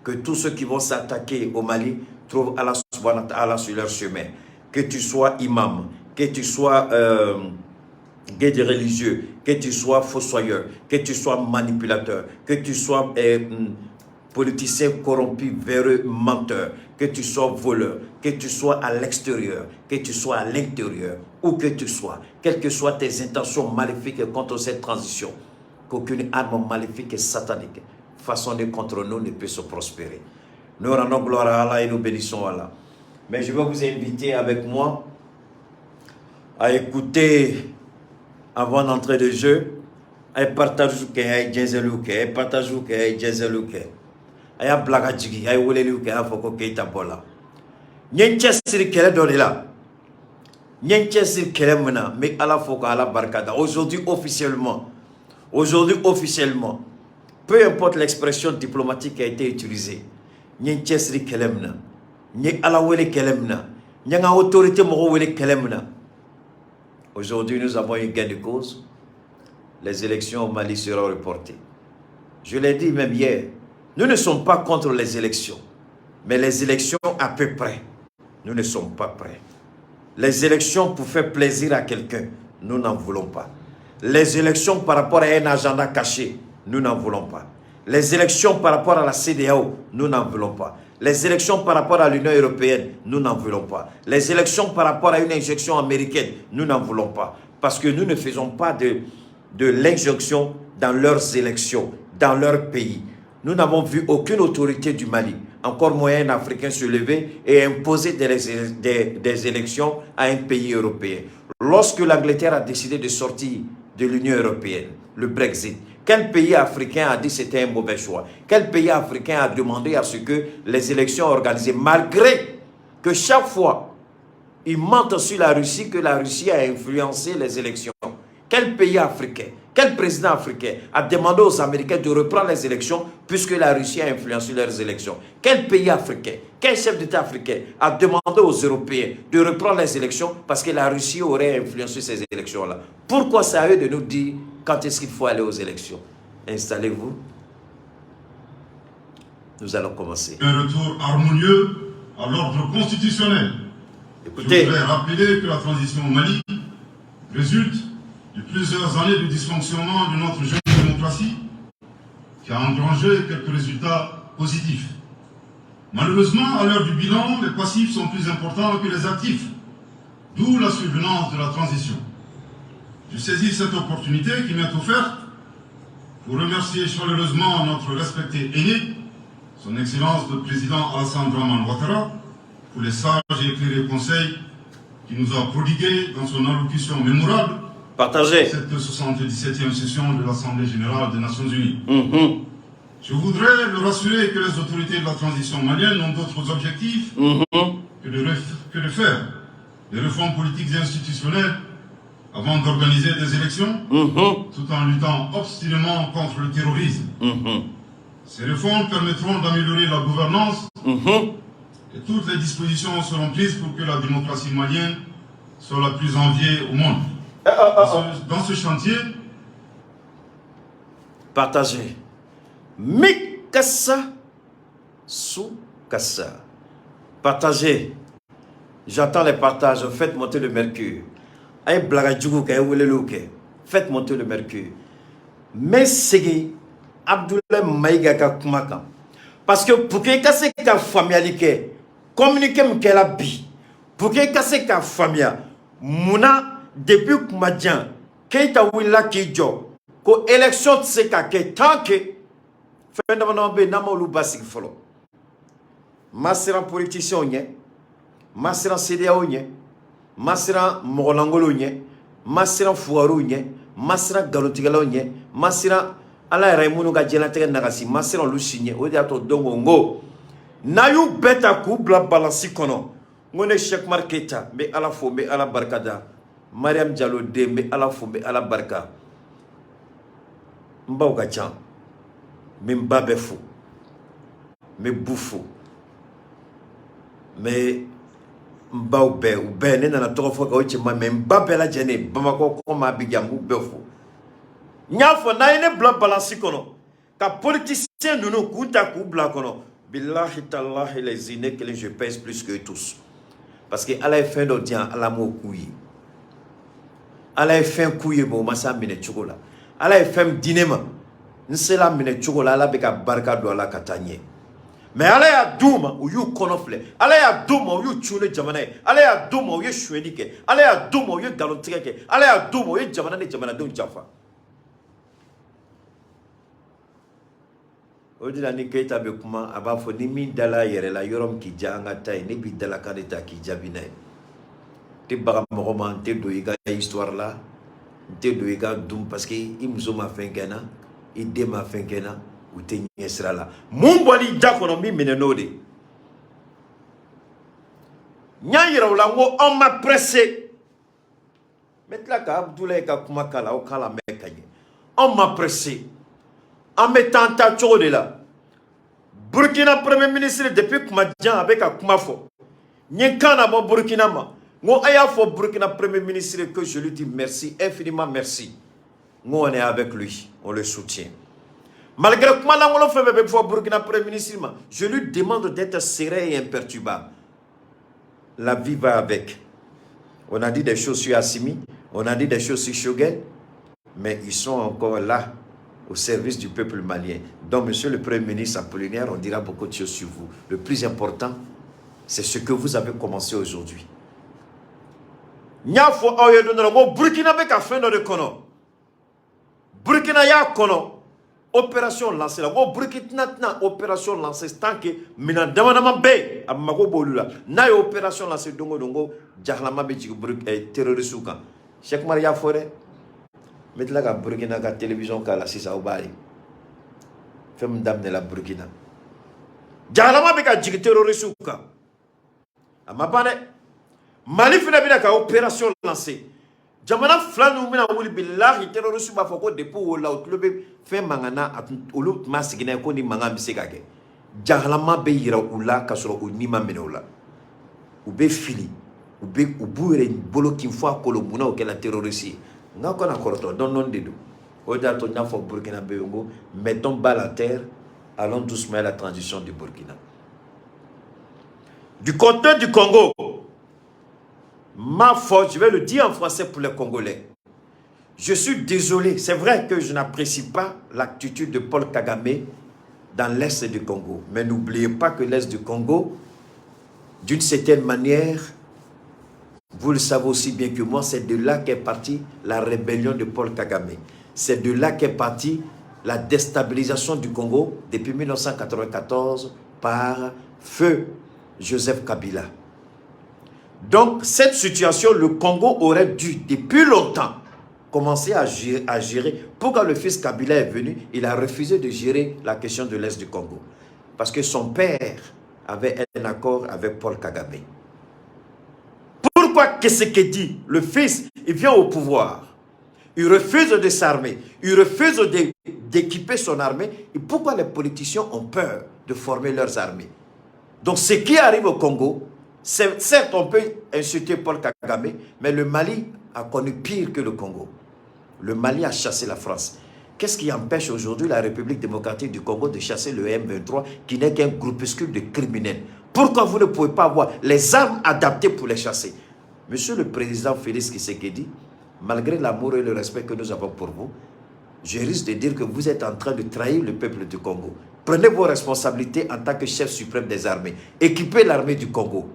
Que tous ceux qui vont s'attaquer au Mali trouvent Allah subhanahu wa ta'ala sur leur chemin. Que tu sois imam, que tu sois guide religieux, que tu sois fossoyeur, que tu sois manipulateur, que tu sois politicien corrompu, véreux, menteur, que tu sois voleur, que tu sois à l'extérieur, que tu sois à l'intérieur, où que tu sois, quelles que soient tes intentions maléfiques contre cette transition, qu'aucune arme maléfique et satanique façonnée contre nous ne peut se prospérer. Nous rendons gloire à Allah et nous bénissons Allah. Mais je vais vous inviter avec moi à écouter, avant d'entrer de jeu, à partager que Jenzeluke, à partager que Jenzeluke. Aya blaga jigi ay woleli ke afoko keita bola nyenche sir kele dolila nyenche sir kele mena mais ala foko ala barkada aujourd'hui officiellement peu importe l'expression diplomatique qui a été utilisée nyenche sir kele mena nye ala wele kele mena nyanga autorité mo wele kele mena. Aujourd'hui nous avons eu gain de cause. Les élections au Mali seront reportées. Je l'ai dit même hier. Nous ne sommes pas contre les élections, mais les élections à peu près, nous ne sommes pas prêts. Les élections pour faire plaisir à quelqu'un, nous n'en voulons pas. Les élections par rapport à un agenda caché, nous n'en voulons pas. Les élections par rapport à la CEDEAO, nous n'en voulons pas. Les élections par rapport à l'Union européenne, nous n'en voulons pas. Les élections par rapport à une injection américaine, nous n'en voulons pas. Parce que nous ne faisons pas de l'injection dans leurs élections, dans leur pays. Nous n'avons vu aucune autorité du Mali, encore moyen africain, se lever et imposer des élections à un pays européen. Lorsque l'Angleterre a décidé de sortir de l'Union européenne, le Brexit, quel pays africain a dit que c'était un mauvais choix? Quel pays africain a demandé à ce que les élections organisées, malgré que chaque fois, ils mentent sur la Russie, que la Russie a influencé les élections? Quel pays africain, quel président africain a demandé aux Américains de reprendre les élections puisque la Russie a influencé leurs élections? Quel pays africain, quel chef d'État africain a demandé aux Européens de reprendre les élections parce que la Russie aurait influencé ces élections-là? Pourquoi c'est à eux de nous dire quand est-ce qu'il faut aller aux élections? Installez-vous. Nous allons commencer. Un retour harmonieux à l'ordre constitutionnel. Écoutez. Je voudrais rappeler que la transition au Mali résulte de plusieurs années de dysfonctionnement de notre jeune démocratie qui a engrangé quelques résultats positifs. Malheureusement, à l'heure du bilan, les passifs sont plus importants que les actifs, d'où la survenance de la transition. Je saisis cette opportunité qui m'est offerte pour remercier chaleureusement notre respecté aîné, son Excellence le Président Alassane Dramane Ouattara, pour les sages et éclairés conseils qu'il nous a prodigués dans son allocution mémorable. Partagez. Cette 77e session de l'Assemblée Générale des Nations Unies. Je voudrais le rassurer que les autorités de la transition malienne ont d'autres objectifs que de faire des réformes politiques et institutionnelles avant d'organiser des élections, tout en luttant obstinément contre le terrorisme. Ces réformes permettront d'améliorer la gouvernance et toutes les dispositions seront prises pour que la démocratie malienne soit la plus enviée au monde. Dans ce chantier, partagez. Mikasa Soukassa. Partagez. J'attends les partages. Faites monter le mercure. Faites monter le mercure. Mais c'est Abdoulaye Maïga Kumaka. Parce que pour que casse ta famille, communiquer m'kela bi. Pour que casse ta famille, Mouna. Depuis que Madjan, Keita Willa Kijo, ko élection de ce cas, tant que Fendamanambe Namolu Basik Folo, Massera politicien, Massera CDAO, Massera Morolangolo, Massera Fouarou, Massera Galotigalo, Massera Ala Raymond Gadjelate Nagasi, Massera Lucigne, Odiato Dongongo, Nayou Beta Kubla Balasikono, Mone Cheikh Marketa, mais à la fois, mais à la Barkada. Mariam Diallo de me ala fumbe ala barka mbaw ga chan me mbabe fou me boufou me mbaw be ou be ne na to fo ka ochi ma me mbabe la jene bamako ko ma bi jambu be fou nyafo na ine bla balansi kono ka politicien nunu kunta ku bla kono Billahi tallahi les inés que je pèse plus que tous. Parce que Allah est fin d'audience, Allah m'a couillé. Allah est fin couillé, bon, massa mine chocolat. Allah est fin dinema. N'sela mine chocolat, Allah beka barka do Allah katanye. Mais Allah ya douma ou you konofle. Allah ya douma ou you chule jamane. Allah ya douma ou you chouenike. Allah ya douma ou you galontreke. Allah ya douma ou you jamana ne jamana don jafa. Odila ni keita be kuma aba fo ni min dala yere la yorom ki janga tay ni bi dala kadeta ki jabinay. Te baga mogoman te do iga histoire là. Te do iga dum parce que imzo ma fengena, ide ma fengena. Ou te nyesra la mon boli dakono mi menenode nyayira wala ngo on m'a pressé metla ka Abdoulaye ka kuma kala o kala mekanye on m'a pressé en mettant ta chode là Burkina premier ministre depuis kuma djan avec a kuma fo nyenkana mo Burkina ma ngo aya fo Burkina premier ministre que je lui dis merci infiniment merci ngo on est avec lui on le soutient. Malgré comment l'on fait avec Burkina Premier ministre, je lui demande d'être serein et imperturbable. La vie va avec. On a dit des choses sur Assimi, on a dit des choses sur Choguel, mais ils sont encore là, au service du peuple malien. Donc, monsieur le Premier ministre Apollinaire, on dira beaucoup de choses sur vous. Le plus important, c'est ce que vous avez commencé aujourd'hui. Burkina Beka fait notre kono. Burkina ya kono. Opération lancée là. Burkina opération lancée tant que mina damanama be amago bolula. Na opération lancée dongo jahlama be jigu terroriste kan. Cheikh Maria Forêt metla ka Burkina ka télévision ka la sisa obali. Femme d'amener la Burkina. Jahlama be ka jigu terroriste kan. Amabane Mali fina bina ka opération lancée. Jamana flanu mina wuli billahi terroriste ba foko depo wala utlobe fe mangana ulu masigina ko ni manga bisekake jahlama be yira ula kasoro unima menola ube fili ube ubure bolo kinfo ko lo muna o kela terroriste ngako na koroto don non dedo o da to nyafo Burkina Faso mettons bas la terre allons doucement à la transition du Burkina. Du côté du Congo, ma faute, je vais le dire en français pour les Congolais. Je suis désolé, c'est vrai que je n'apprécie pas l'attitude de Paul Kagame dans l'Est du Congo. Mais n'oubliez pas que l'Est du Congo, d'une certaine manière, vous le savez aussi bien que moi, c'est de là qu'est partie la rébellion de Paul Kagame. C'est de là qu'est partie la déstabilisation du Congo depuis 1994 par feu Joseph Kabila. Donc, cette situation, le Congo aurait dû, depuis longtemps, commencer à gérer. Pourquoi le fils Kabila est venu? Il a refusé de gérer la question de l'Est du Congo. Parce que son père avait un accord avec Paul Kagame. Pourquoi Tshisekedi, le fils, il vient au pouvoir? Il refuse de s'armer. Il refuse d'équiper son armée. Et pourquoi les politiciens ont peur de former leurs armées? Donc, ce qui arrive au Congo, certes, on peut insulter Paul Kagame, mais le Mali a connu pire que le Congo. Le Mali a chassé la France. Qu'est-ce qui empêche aujourd'hui la République démocratique du Congo de chasser le M23, qui n'est qu'un groupuscule de criminels? Pourquoi vous ne pouvez pas avoir les armes adaptées pour les chasser? Monsieur le président Félix Tshisekedi, malgré l'amour et le respect que nous avons pour vous, je risque de dire que vous êtes en train de trahir le peuple du Congo. Prenez vos responsabilités en tant que chef suprême des armées. Équipez l'armée du Congo.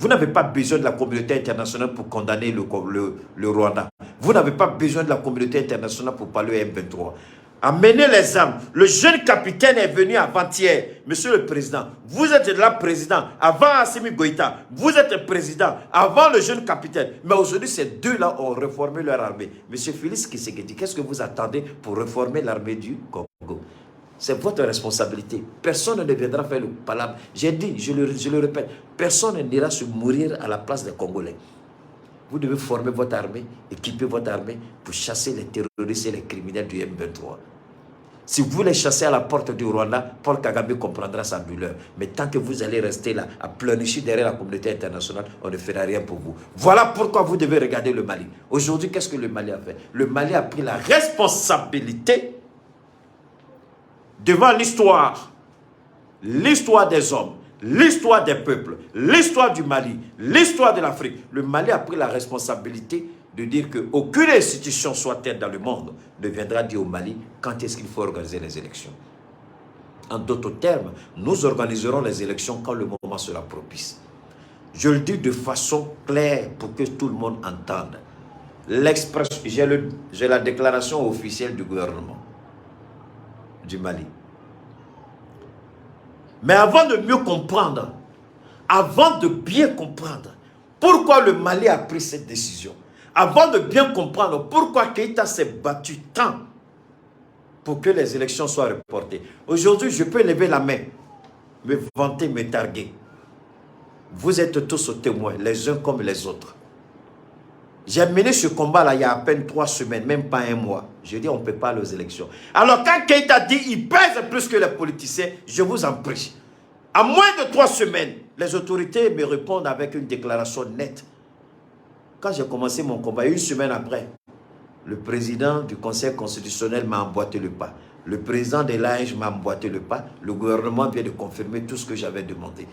Vous n'avez pas besoin de la communauté internationale pour condamner le Rwanda. Vous n'avez pas besoin de la communauté internationale pour parler au M23. Amenez les armes. Le jeune capitaine est venu avant-hier. Monsieur le président, vous êtes là président. Avant Assimi Goïta, vous êtes président. Avant le jeune capitaine. Mais aujourd'hui, ces deux-là ont réformé leur armée. Monsieur Félix Tshisekedi, qu'est-ce que vous attendez pour réformer l'armée du Congo? C'est votre responsabilité. Personne ne viendra faire le palabre. J'ai dit, je le répète, personne n'ira se mourir à la place des Congolais. Vous devez former votre armée, équiper votre armée pour chasser les terroristes et les criminels du M23. Si vous les chassez à la porte du Rwanda, Paul Kagame comprendra sa douleur. Mais tant que vous allez rester là, à pleurnicher derrière la communauté internationale, on ne fera rien pour vous. Voilà pourquoi vous devez regarder le Mali. Aujourd'hui, qu'est-ce que le Mali a fait? Le Mali a pris la responsabilité devant l'histoire l'histoire des hommes, l'histoire des peuples, l'histoire du Mali, l'histoire de l'Afrique. Le Mali a pris la responsabilité de dire qu'aucune institution soit telle dans le monde ne viendra dire au Mali quand est-ce qu'il faut organiser les élections. En d'autres termes, nous organiserons les élections quand le moment sera propice. Je le dis de façon claire pour que tout le monde entende. J'ai la déclaration officielle du gouvernement du Mali. Mais avant de mieux comprendre, avant de bien comprendre pourquoi le Mali a pris cette décision, avant de bien comprendre pourquoi Keïta s'est battu tant pour que les élections soient reportées. Aujourd'hui, je peux lever la main, me vanter, me targuer. Vous êtes tous témoins, les uns comme les autres. J'ai mené ce combat-là il y a à peine 3 semaines, même pas 1 mois. Je dis, on ne peut pas aller aux élections. Alors quand Keïta dit, il pèse plus que les politiciens, je vous en prie. À moins de 3 semaines, les autorités me répondent avec une déclaration nette. Quand j'ai commencé mon combat, 1 semaine après, le président du Conseil constitutionnel m'a emboîté le pas. Le président de l'AEJ m'a emboîté le pas. Le gouvernement vient de confirmer tout ce que j'avais demandé.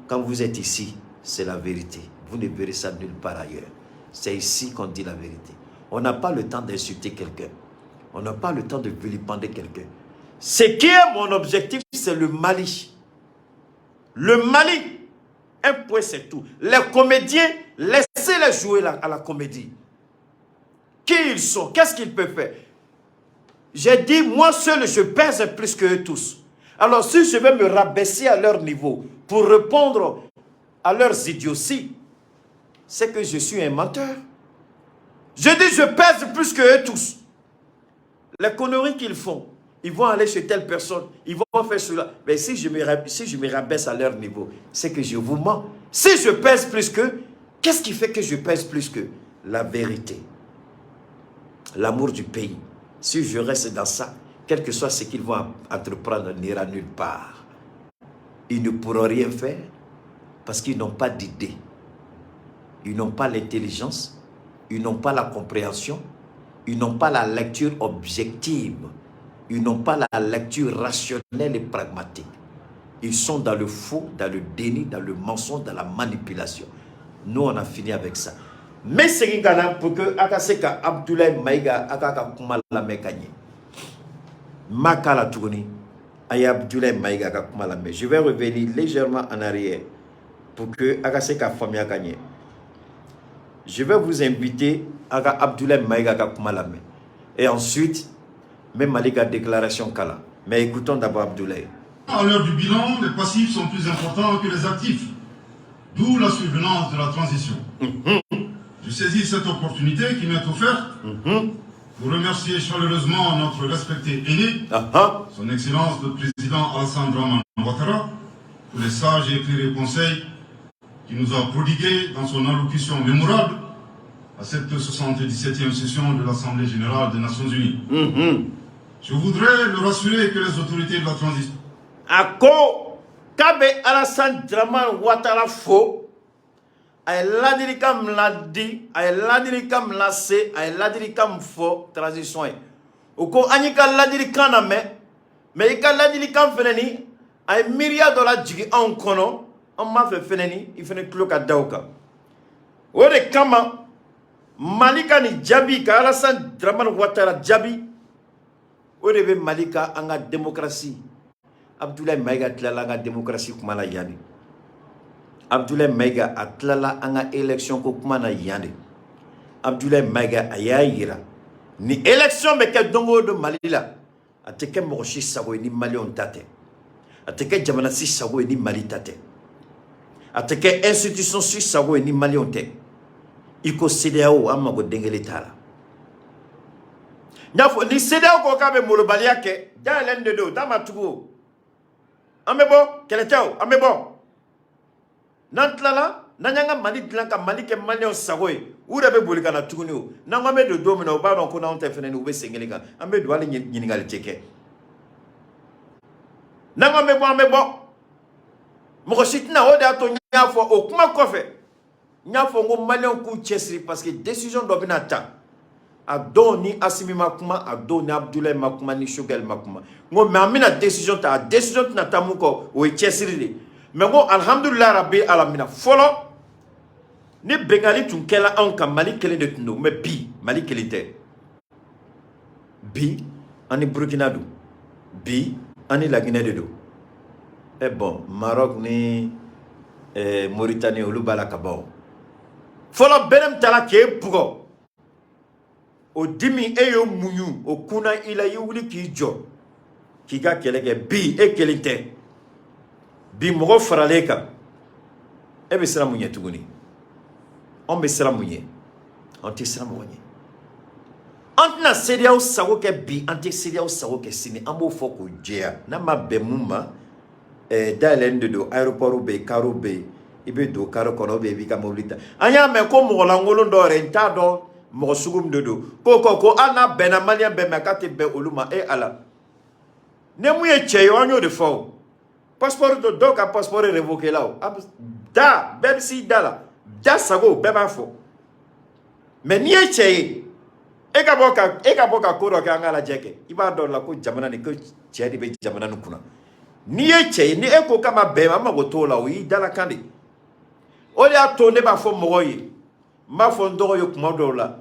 Quand vous êtes ici, c'est la vérité. Vous ne verrez ça nulle part ailleurs. C'est ici qu'on dit la vérité. On n'a pas le temps d'insulter quelqu'un. On n'a pas le temps de vilipender quelqu'un. Ce qui est mon objectif, c'est le Mali. Le Mali. Un point, c'est tout. Les comédiens, laissez-les jouer à la comédie. Qui ils sont? Qu'est-ce qu'ils peuvent faire? J'ai dit, moi seul, je pèse plus qu'eux tous. Alors, si je vais me rabaisser à leur niveau pour répondre à leurs idioties, c'est que je suis un menteur. Je dis, je pèse plus qu'eux tous. Les conneries qu'ils font, ils vont aller chez telle personne, ils vont faire cela. Mais si je me rabaisse à leur niveau, c'est que je vous mens. Si je pèse plus qu'eux, qu'est-ce qui fait que je pèse plus qu'eux? La vérité. L'amour du pays. Si je reste dans ça, quel que soit ce qu'ils vont entreprendre, n'ira nulle part. Ils ne pourront rien faire parce qu'ils n'ont pas d'idée. Ils n'ont pas l'intelligence, ils n'ont pas la compréhension, ils n'ont pas la lecture objective, ils n'ont pas la lecture rationnelle et pragmatique. Ils sont dans le faux, dans le déni, dans le mensonge, dans la manipulation. Nous, on a fini avec ça. Mais c'est qu'il pour que Akaseka Abdoulaye Maïga Akaka Kuma la Mekanye. Makala Tourni, Aya Abdoulaye Maïga Kuma la Me. Je vais revenir légèrement en arrière pour que Akaseka Famia Kanye. Je vais vous inviter à Abdoulaye Maïga Kuma la Me. Et ensuite, même Malika déclaration Kala. Mais écoutons d'abord Abdoulaye. À l'heure du bilan, les passifs sont plus importants que les actifs. D'où la survenance de la transition. Je saisis cette opportunité qui m'est offerte pour remercier chaleureusement notre respecté aîné, son Excellence le Président Alassane Dramane Ouattara, pour les sages et éclairés conseils qu'il nous a prodigués dans son allocution mémorable à cette 77e session de l'Assemblée Générale des Nations Unies. Je voudrais le rassurer que les autorités de la transition... Ako, Kabe Alassane Dramane Ouattara faux, ay ladiri kam ladi, ay ladiri kam lase, ay ladiri kam fo transition. Oko anyika ladiri kana me ika ladiri kam feneni, ay miria dola jigi an kono, an ma fe feneni, ifene kloka dauka. Ode kama, Malika ni jabi, ka Alassane Dramane Ouattara jabi, ode be Malika anga démocratie. Abdoulaye Maïga tlala anga démocratie kumana yani. Abdoulaye Maïga a tlala anga élection ko kumana yani. Abdoulaye Maïga aya yira. Ni élection me ke dongo de Mali la. Ateke mochi sago ni Mali on tate. Ateke jamana si sago ni Mali tate. Ateke institution si sago ni Mali on te. Iko CEDEAO amma go dengele tala. Nyafo ni CEDEAO ko kabe molobali yake da lende do dama tugo. Amebo, keletao, amebo. Nantlala, nanyanga Mali blanca, Mali ke Mali on sagoy. Ura be bolika na tugunu. Nangame de domina o ba non ko na on tefene ube sengelika. Ambe do ale nyiningal teke. Nangame bo amebo. Moko sitna o da to nyafo o kuma kofe. Nyafo ngo Mali on ku chesri parce que décision do binata. a don ni Assimi makuma a don ni Abdoulaye makuma ni Choguel makuma ngo mais amina décision na tamuko o chesiri mais ngo alhamdulillah rabbi alamina folo ni bengali tun kela an ka Mali kelen de tundo mais bi Mali kelite bi ani Burkina do bi ani la Guinée de do et bon Maroc ni Mauritanie olu bala kabo folo benem tala ke bugo o dimi eyo munyu o kuna ila yuli ki jo ki ga kelege bi e kelite bi mogo faraleka e be sira munye tuguni on be sira munye on te sira munye antna serial sawo ke bi anti serial sawo ke sini ambo foko jea na mabbe mumma dalende do aéroport be karo be ibe do karo kono be bi ka mobilita anya me ko mo la ngolo do renta do mo sugum dodo ko ana bena malien be makate be oluma e ala ne muye cheyo anyo de fo passeport do ka passeport révoqué là da même si dala da sago be ba fo mais ni e cheye e ka boka ko do ka ngala jeke iba do la ko jamana ni ko chedi be jamana nu kuna ni e cheye ni e ko kama be ma go to la wi dala kandi o ya to ne ba fo mo yi ma fo ndo yo kuma do la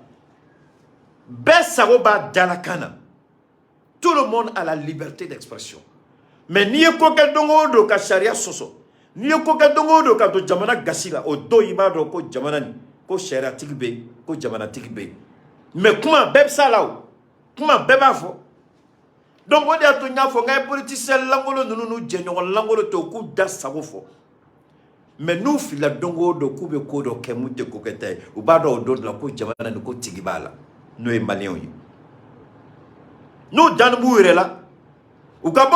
Bessaroba Dalakana. Tout le monde a la liberté d'expression. Mais ni ko ka dongo do ka sharia soso. Ni ko ka dongo do ka do jamana gasila o do iba do ko jamana ni ko sharia tigbe ko jamana tigbe. Mais comment beb salaw? Comment beba fo? Donc on dit à tout nya fo ngay politicien langolo nunu jenyo langolo to ku da sago fo. Mais nous fila dongo do kube ko do kemute ko kete u ba do do la ko jamana ni ko tigibala. Nous sommes Maliens. Nous sommes là. Nous sommes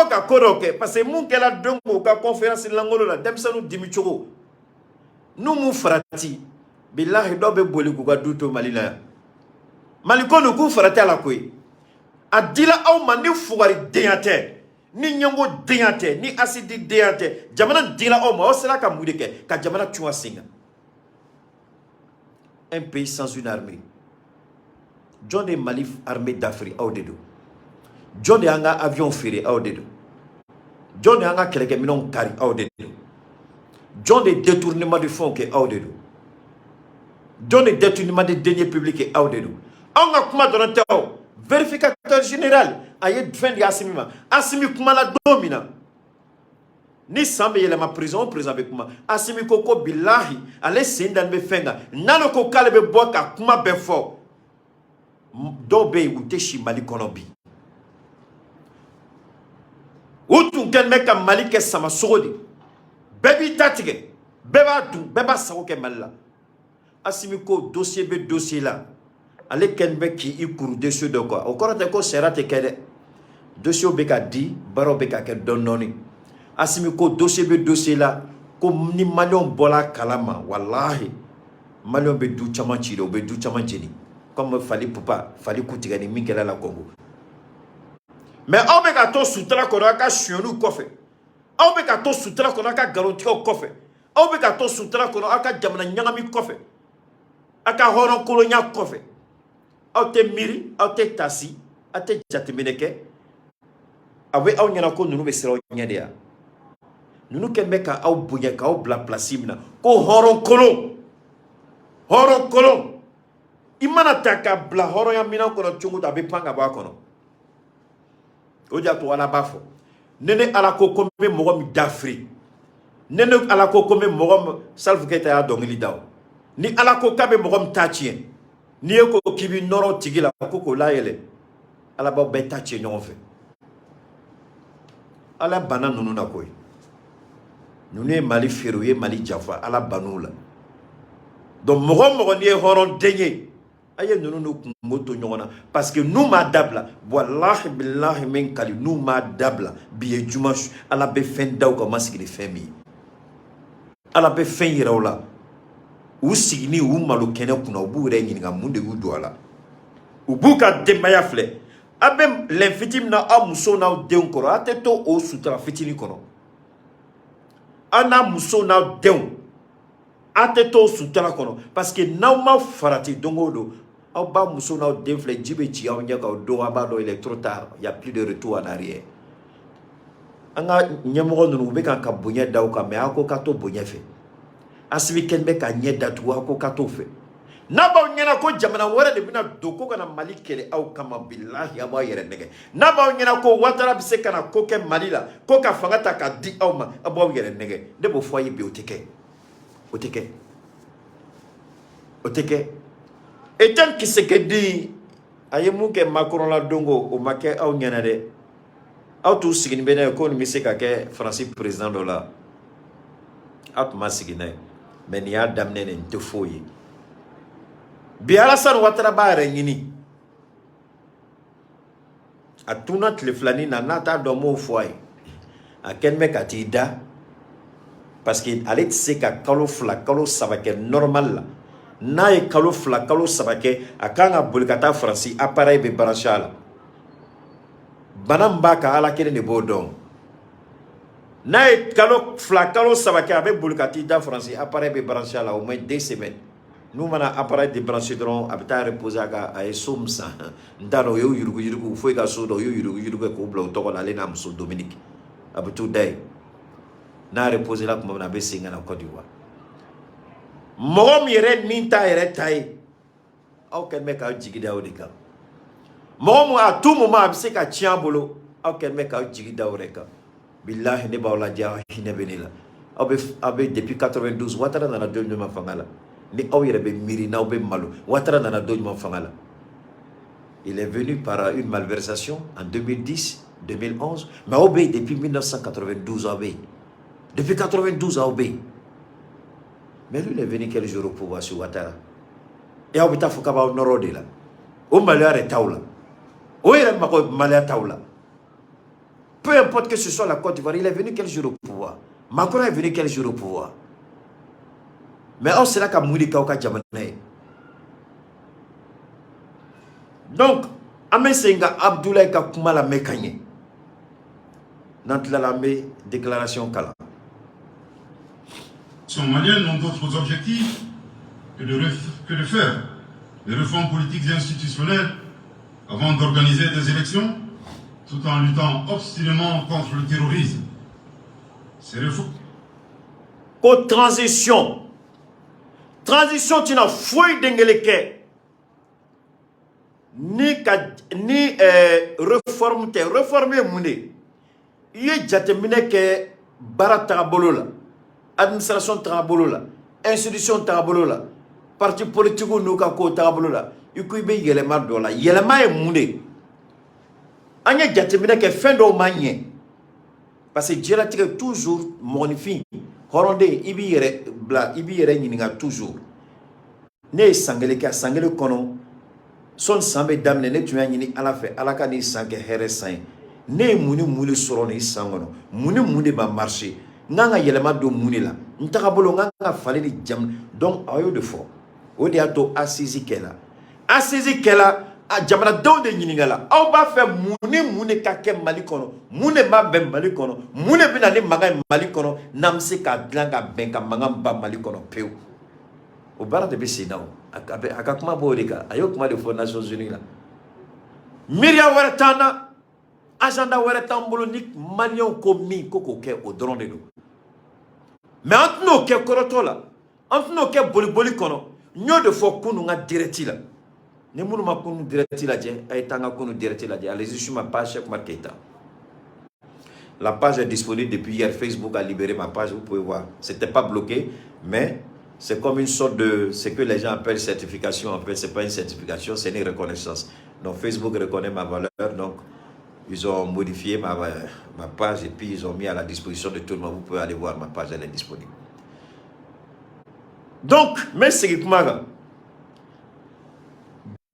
parce que nous sommes la conférence de l'Angolo. Nous sommes Dimichoro. Nous sommes frati. Billahi dobe boli kuga duto Malila. Maliko nous sommes frati à la koué. Adila au mani fouari déante. Ni nyongo déante. Ni asidi déante. Jamana dila au ma. Osela ka moudeke. Ka jamana tuwa singa. Un pays sans une armée. John de Malif armée d'Afrique au dedo. John de Anga avion ferré au dedo. John de Anga keleke minon kari au dedo. John de détournement de fonds ke au dedo. John de détournement de deniers publics au dedo. Anga kuma donatao vérificateur général aye fin de Assimi Assimi kuma la domina. Ni sambe yele ma prison présent avec moi. Assimi koko billahi ale sendan be fenga. Nano ko kalebe boka kuma be fort. Dobe uteshi Mali konobi utu ken meka Mali ke sama sogodi bebi tatige beba du beba sawo ke Mali Assimi ko dossier be dossier là ale ken be ki ikuru dossier de quoi encore te ko serate kede dossier be ka di baro be ka ke donnoni Assimi ko dossier be dossier là ko ni Malion bola kalama wallahi Malion be du chama chiro be du chama jeni comme fali pupa fali kutigani mingela la Congo mais on be ka to sutra ko ka shionu kofe on be ka to sutra ko ka garanti ko kofe on be ka to sutra ko ka jamana nyangami kofe aka horon kolonya kofe au te miri au te tasi ate jatimineke awe au nyana ko nunu be sero nyadia nunu kembe ka au bunya ka au bla plasimna ko horon kolon imana taka bla horo ya mina kono chungu da bepanga ba kono oja to wala bafo nene ala ko kome mogo mi d'Afrique nene ala ko kome mogo salfu keta ya dongili daw ni ala ko kabe mogo mtachien ni ko kibi noro tigila ko la yele ala ba be tachien nyon fe ala bana nunu na koy nunu Mali ferouye Mali jafa ala banula donc mogo ni horon denye aye nous moto nyona parce que nous ma dabla wallahi billahi men kali nous ma dabla biye jumash ala be fen daw ko masigini femi ala be fen yirawla u sigini u malo kene kuna bu re nyinga munde u doala u buka demaya fle abem l'infitim na amuso na deun koro ateto o sutra fitini kono ana muso na deun ateto sutra kono parce que nauma farati dongodo Au bas, mousson, au déflé, djibéti, au nyaka, au doabado, il est trop tard. Il n'y a plus de retour en arrière. Anga nyamoro nunu be kan ka bonya da o ka me ako ka to bonya fe asibi ken be ka nye da tu ako ka to fe na ba nyana ko jamana wore de bina do ko kana mali kele au kama billahi aba yere nege na ba nyana ko watara bi se kana ko ke mali la ko ka fangata ka di au ma aba yere nege de bo foye bi oteke etan ki se ke di ayemu ke Macron la dongo o make au nyana de aw tu sigini bene ko ni se ka ke France président de la at ma sigine men ya damne ne te foyi bi Alassane Ouattara ba re nyini atuna tleflani na nata do mo foyi a ken me ka ti da parce que allait se ka kalo sabake normal la na e kalo sabake akanga bulikata France appareil be branchal banamba ka ala kene ne bodon na e kalo sabake abe bulkati da France appareil be branché là au moins 2 semaines nous mana appareil de branché dron abita reposer ka ay somsa ndano yo yurugu foi ka so do yo yurugu ko blo to ko la lena mso Dominique abutu day na reposer là comme na be singa na Côte d'Ivoire mo mi re minta ere tai au ken me ka jigida odika mo à tout moment abse ka tiambolo au ken me ka jigida oreka billahi ne bawla dia hine benila abe depuis 92 Ouattara na do nyuma fangala ni aw yere be miri na be malo Ouattara na do nyuma fangala il est venu par une malversation en 2010 2011 mais obé depuis 1992 obé depuis 92 obé mais lui il est venu quel jour au pouvoir sur Ouattara et obita fukaba au nord de là au malheur taula o yere mako malheur taula. Peu importe que ce soit la Côte d'Ivoire, il est venu quel jour au pouvoir. Macron est venu quel jour au pouvoir. Mais on sera qu'à mourir kauka jamanae. Donc, Amesenga Abdoulaye Kakumala Mekanye. Nantlalame déclaration Kala. Les Maliens n'ont d'autres objectifs que de faire des réformes politiques et institutionnelles avant d'organiser des élections, tout en luttant obstinément contre le terrorisme. C'est le fou. Transition, tu n'as fouille d'engeleke. Ni réformer mouné. Il y a jatemine que bara tarabolo la, administration tarabolo la, institution tarabolo la, parti politique ou ka ko tarabolo la. Il y a yelema dola, yelema est mouné. Anya jatemine ke fin do manye. Parce que Dieu a toujours magnifique. Horonde ibi yere nyinga toujours. Ne sangele ka sangele kono. Son sambe damne ne tuya nyini ala fe ala ka ni sanke here san. Ne muni soro ni sangono. Muni ba marché. Nganga yelema do muni la. Ntaka bolo nganga fale ni jam. Donc ayo de fort. Odi ato assisi kela. Assisi kela. A jamana daw de nyiningala aw ba fe mune ka ke Mali kono mune ba ben Mali kono mune bina ni maga Mali kono namse ka glanga ben ka mangam ba Mali kono peu o bara de bisinaw akakuma borika ayo kuma de fo Nations Unies la miria waratana agenda waratambolo ni Malion ko mi koko ke o dron de do mais antno ke korotola antno ke boli kono nyo de fo kunu nga direct la. Ne mounu ma kunu direct la dje, aitanga kunu direct la dje. Allez-y sur ma page Cheikh Oumar Keita. La page est disponible depuis hier. Facebook a libéré ma page, vous pouvez voir. C'était pas bloqué, mais c'est comme une sorte de, ce que les gens appellent certification. En fait, c'est pas une certification, c'est une reconnaissance. Donc Facebook reconnaît ma valeur, donc ils ont modifié ma page et puis ils ont mis à la disposition de tout le monde. Vous pouvez aller voir ma page, elle est disponible. Donc, merci Kumara.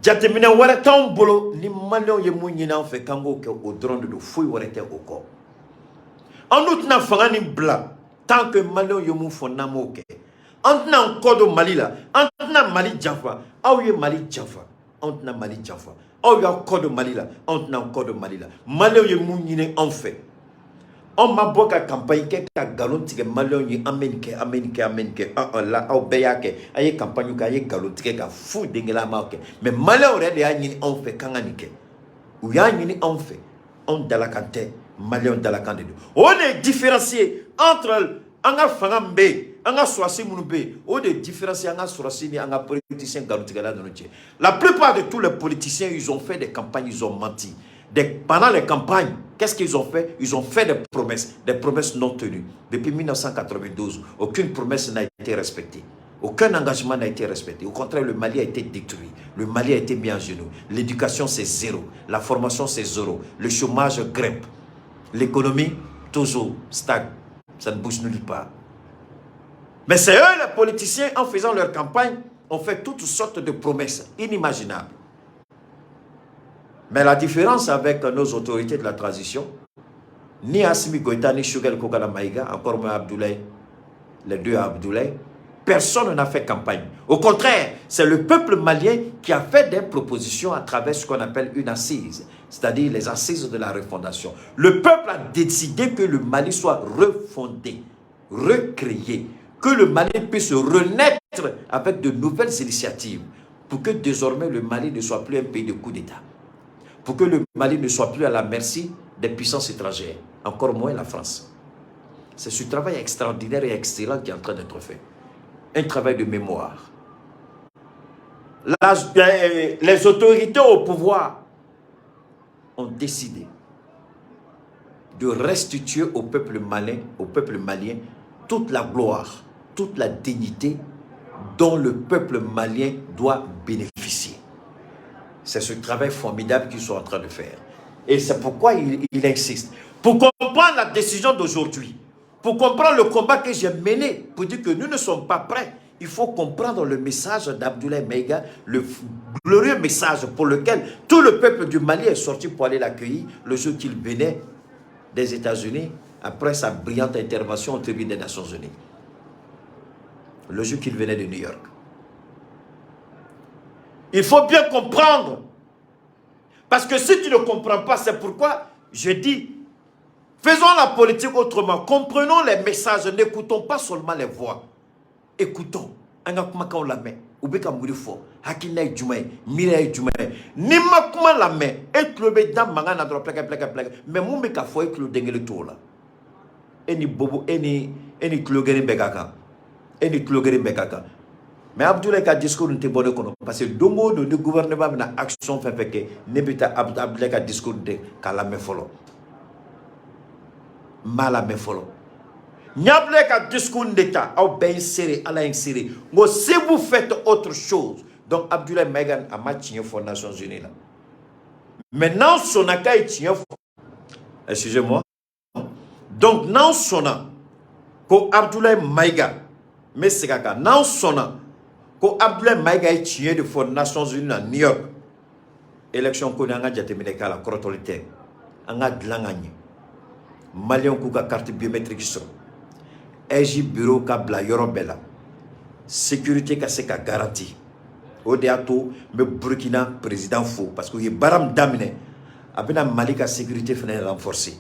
Jatemina wara bolo ni Malion ye munyina fe kango ke au drone de fouille warete au corps. En outre na fangani bla tant que Malion ye mu fonna moke. Antna enkodo Mali la, antna Mali Jaffa, aw ye Mali Jaffa, antna Mali Jaffa. Aw ya kodo Mali la, antna enkodo Mali la. Malion ye munyine en fait. On m'a beau qu'à campagne, qu'à galon, tigre malon, y amène, là, au béyake, aïe campagne, qu'aïe galon, tigre, qu'à fou d'engela marque. Mais malheur, il y a une en fait, kanganike. Ou y a une en fait, on dalakante, malheur dalakante. On est différencié entre anga fangambe, anga soisi mounbe, on est différencié anga soisi ni anga politicien galon, tigre là dans notre. La plupart de tous les politiciens, ils ont fait des campagnes, ils ont menti. Pendant les campagnes, qu'est-ce qu'ils ont fait? Ils ont fait des promesses non tenues. Depuis 1992, aucune promesse n'a été respectée. Aucun engagement n'a été respecté. Au contraire, le Mali a été détruit. Le Mali a été mis en genoux. L'éducation, c'est zéro. La formation, c'est zéro. Le chômage grimpe. L'économie, toujours stagne. Ça ne bouge nulle part. Mais c'est eux, les politiciens, en faisant leur campagne, ont fait toutes sortes de promesses inimaginables. Mais la différence avec nos autorités de la transition, ni Assimi Goïta, ni Choguel Kokala Maïga, encore moins Abdoulaye, les deux Abdoulaye, personne n'a fait campagne. Au contraire, c'est le peuple malien qui a fait des propositions à travers ce qu'on appelle une assise, c'est-à-dire les assises de la refondation. Le peuple a décidé que le Mali soit refondé, recréé, que le Mali puisse renaître avec de nouvelles initiatives, pour que désormais le Mali ne soit plus un pays de coup d'État. Pour que le Mali ne soit plus à la merci des puissances étrangères, encore moins la France. C'est ce travail extraordinaire et excellent qui est en train d'être fait. Un travail de mémoire. Les autorités au pouvoir ont décidé de restituer au peuple malien, toute la gloire, toute la dignité dont le peuple malien doit bénéficier. C'est ce travail formidable qu'ils sont en train de faire. Et c'est pourquoi il insiste. Pour comprendre la décision d'aujourd'hui, pour comprendre le combat que j'ai mené, pour dire que nous ne sommes pas prêts, il faut comprendre le message d'Abdoulaye Maïga, le glorieux message pour lequel tout le peuple du Mali est sorti pour aller l'accueillir le jour qu'il venait des États-Unis, après sa brillante intervention au tribunal des Nations Unies. Le jour qu'il venait de New York. Il faut bien comprendre. Parce que si tu ne comprends pas, c'est pourquoi je dis, faisons la politique autrement. Comprenons les messages, n'écoutons pas seulement les voix. Écoutons. On la met. Oubeka Mourifo, Hakina Djoumae, Mireille Djoumae. Nima kuma la met. Et clubé dans Mangana dans plaque. Mais mon meka fo et club d'engel tour là. Eni bobo, eni klogeri bekaka. Eni klogeri bekaka. Mais Abdoulaye ka discours n'était bon parce que dongo de gouvernement na action fait que nebita Abdoulaye ka discours de kala me folo mala me folo Abdoulaye ka discours d'état au ben serré à la inséré moi si vous faites autre chose donc Abdoulaye Maïga a matché aux Nations Unies là maintenant son aka est tient excusez-moi donc non sona ko Abdoulaye Maïga mais c'est kaka non sona ko Abdoulaye Maïga est tiré de les Nations Unies à New York. Élection qu'on a jatemine kala krotolite. Anga dlanganye. Malien kuka carte biométrique sur. Eji bureau ka bla yorobela. Sécurité ka se ka garantie. Odeato me Burkina président faux parce que y baram damine. Abena Mali ka sécurité fene renforcée.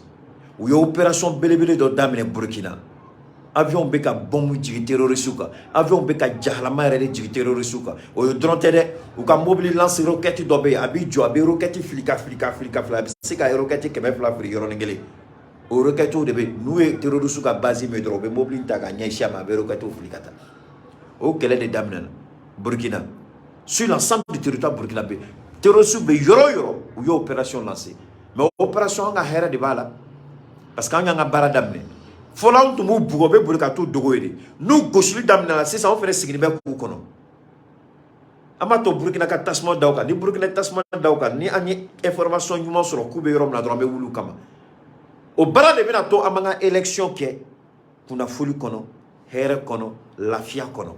Ou y opération belebele do damine Burkina. Avion beka bombu jigi terroriste ka avion beka jahlama rele jigi terroriste ka o drone tede ou ka mobile lance roquette dobe abi jo abi roquette flika c'est ka roquette ke me fla fri yoro ngele o roquette o debe noué terroriste ka base me drobe mobile ta ka nyesha ma be roquette flikata o kele de damna Burkina sur l'ensemble du territoire burkinabé terroriste be yoro ou yo opération lancée mais opération nga hera de bala parce que nga bara damne Fola tumu bugobe bulika to dogoyede nous gosli damna c'est ça on fait signi be ku kono amato Burkina ka tasma dawka ni Burkina tasma dawka ni ani information nyuma soro ku be yorom na dro be wulu kama o bara de bina to amanga élection ke kuna fulu kono here kono lafia kono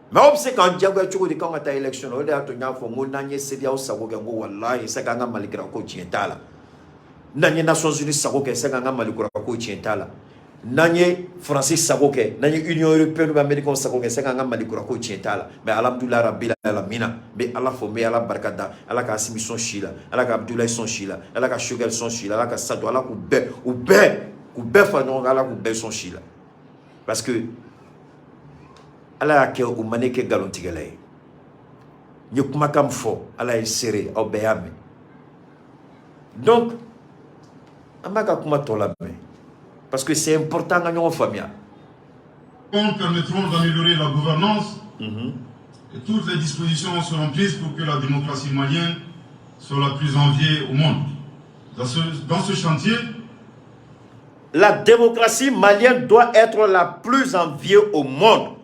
mais obse kan jago chugo di kan ta élection o de ato nya fo mo nanye sedia o sago ke ngo wallahi se kan malikra ko chientala nanye Nations Unies sago ke se kan malikra ko chientala Nanye Francis Sagoke, Nanye Union Européenne Américaine Sagoke, c'est un malikura ko tientala. Mais Alhamdoulilah Rabbil Alamina, mais Allah fome Allah barkada, Allah ka Assimi son chila, Allah ka Abdoulaye son chila, Allah ka Choguel son chila, Allah ka Sadou, Allah ou be, ku bɛɛ fara ɲɔgɔn kan Ala k'u bɛɛ sɔn si la parce que Ala y'a kɛ u ma ne kɛ nkalontigɛla ye n ye kumakan min fɔ Ala ye seere aw bɛɛ y'a mɛn donc an b'a ka kuma tɔ lamɛn parce que c'est important ka ɲɔgɔn faamuya. Permettront d'améliorer la gouvernance et toutes les dispositions seront prises pour que la démocratie malienne soit la plus enviée au monde. Dans ce chantier, la démocratie malienne doit être la plus enviée au monde.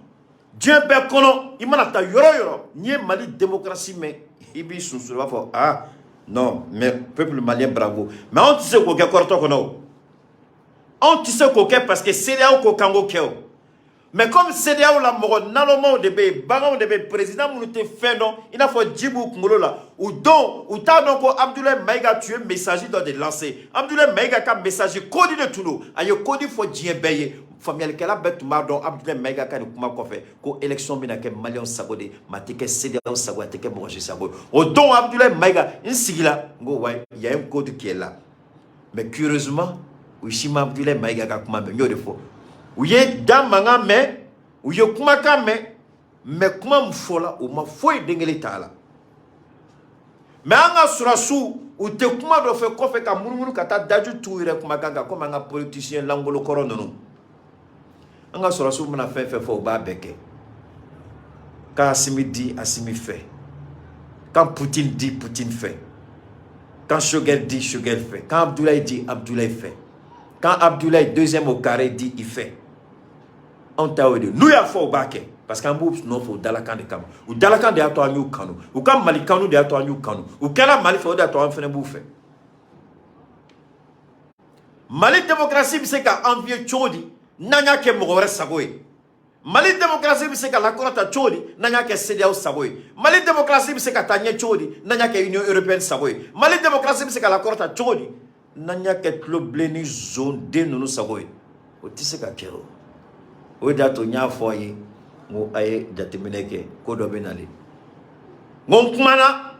Dieu bɛ kɔnɔ i mana taa yɔrɔ yɔrɔ n'i ye Mali démocratie mɛn i b'i sunsu i b'a fɔ ah non mais peuple malien bravo mais anw tɛ se k'o kɛ kɔrɔtɔ kɔnɔ o anw tɛ se k'o kɛ parce que CEDEAO ko k'an k'o kɛ o mais comme CEDEAO la mɔgɔ nalomaw de bɛ yen baganw de bɛ yen président minnu tɛ fɛn dɔn i n'a fɔ ji b'u kunkolo la u t'a dɔn ko Abdoulaye Maïga tun ye message dɔ de lancé Abdoulaye Maïga ka message kodi de tun don a ye kodi fɔ diɲɛ bɛɛ ye faamuyalikɛla bɛɛ tun b'a dɔn Abdoulaye Maïga ka nin kuma kɔfɛ ko élection bɛna kɛ maliyɛnw sago de ma tɛ kɛ CEDEAO sago a tɛ kɛ mɔgɔ si sago o don Abdoulaye Maïga n sigila n ko ouais il y a un code qui est là mais curieusement u si ma Abdoulaye Maïga ka kuma mɛn n y'o de fɔ u ye da mankan mɛn u ye kumakan mɛn mais kuma min fɔla o ma foyi den kelen t'a la mais an ka surasiw u tɛ kuma dɔ fɛ kɔfɛ ka munumunu ka taa daju t'u yɛrɛ kumakan kan comme an ka politicien langolokɔrɔ ninnu an ka surasiw mana fɛn fɛn fɔ u b'a bɛɛ kɛ quand Assimi dit Assimi fait quand Poutine dit Poutine fait quand Choguel dit Choguel fait quand Abdoulaye dit Abdoulaye fait quand Abdoulaye deuxième au carré dit il fait on t'a dit nous y'a fɔ u b'a kɛ parce qu'an b'u nɔfɛ u dalakan de kama u dalakan de y'a to an y'u kanu u ka Mali kanu de y'a to an y'u kanu u kɛra Mali fɛ o de y'a to an fɛnɛ b'u fɛ Mali démocratie bɛ se ka envier cogo di n'an y'a kɛ mɔgɔ wɛrɛ sago ye Mali démocratie bɛ se ka lakɔrɔta cogo di n'an y'a kɛ CEDEAO sago ye Mali démocratie bɛ se ka taa ɲɛ cogo di n'an y'a kɛ Union européenne sago ye Mali démocratie bɛ se ka lakɔrɔta cogo di n'an y'a kɛ tulo bilen ni zone den ninnu sago ye o tɛ se ka kɛ o de y'a to n y'a fɔ a ye n ko a ye jateminɛ kɛ ko dɔ bɛ nalen n ko n kumana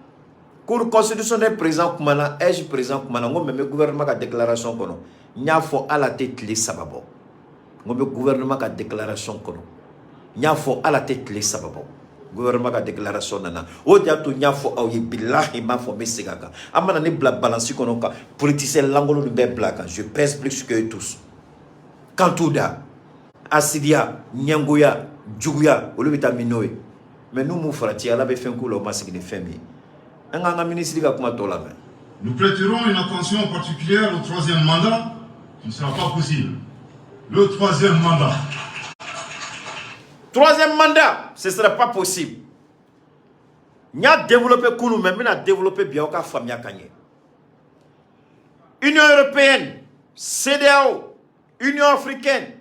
cour constitutionnel président kumana ex président kumana n ko mɛ n bɛ gouvernement ka déclaration kɔnɔ n y'a fɔ ala tɛ tile saba bɔ n ko n bɛ gouvernement ka déclaration kɔnɔ n y'a fɔ ala tɛ tile saba bɔ gouvernement ka déclaration nana o de y'a to n y'a fɔ aw ye bilahi n b'a fɔ n bɛ segin a kan an mana ne bila balance kɔnɔ ka politicien langolo nin bɛɛ bila a kan je pèse plus que eux tous kan t'u da asidiya ɲɛngoya juguya olu bɛ taa min n'o ye mais n'u m'u farati ala bɛ fɛn k'u la o ma sigi ni fɛn min ye an k'an ka ministre ka kuma tɔ lamɛn. Nous prêterons une attention particulière au troisième mandat qui ne sera pas possible. Le troisième mandat. Troisième mandat, ce ne sera pas possible. Nous avons développé Kounou, mais nous avons développé bien au famille Kanye. Union européenne, CEDEAO, Union africaine,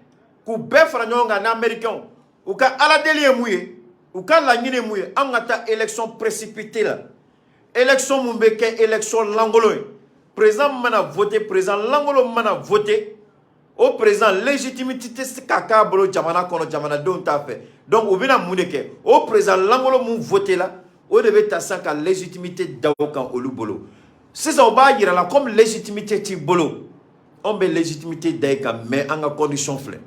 ku befra nyonga na américain, ou ka ala delie mouye, ou ka la nyine mouye, on a ta élection précipitée là. Élection Mumbeke, élection Langolo. Président mana voté, président Langolo mana voté. Au président légitimité kaka bolo jamana kono jamana don ta fait. Donc au bina mouneke, au président Langolo mou voté là, au devait ta ka légitimité daokan olu bolo. C'est ça on va dire là comme légitimité ti bolo. On be légitimité daika mais en a condition flé.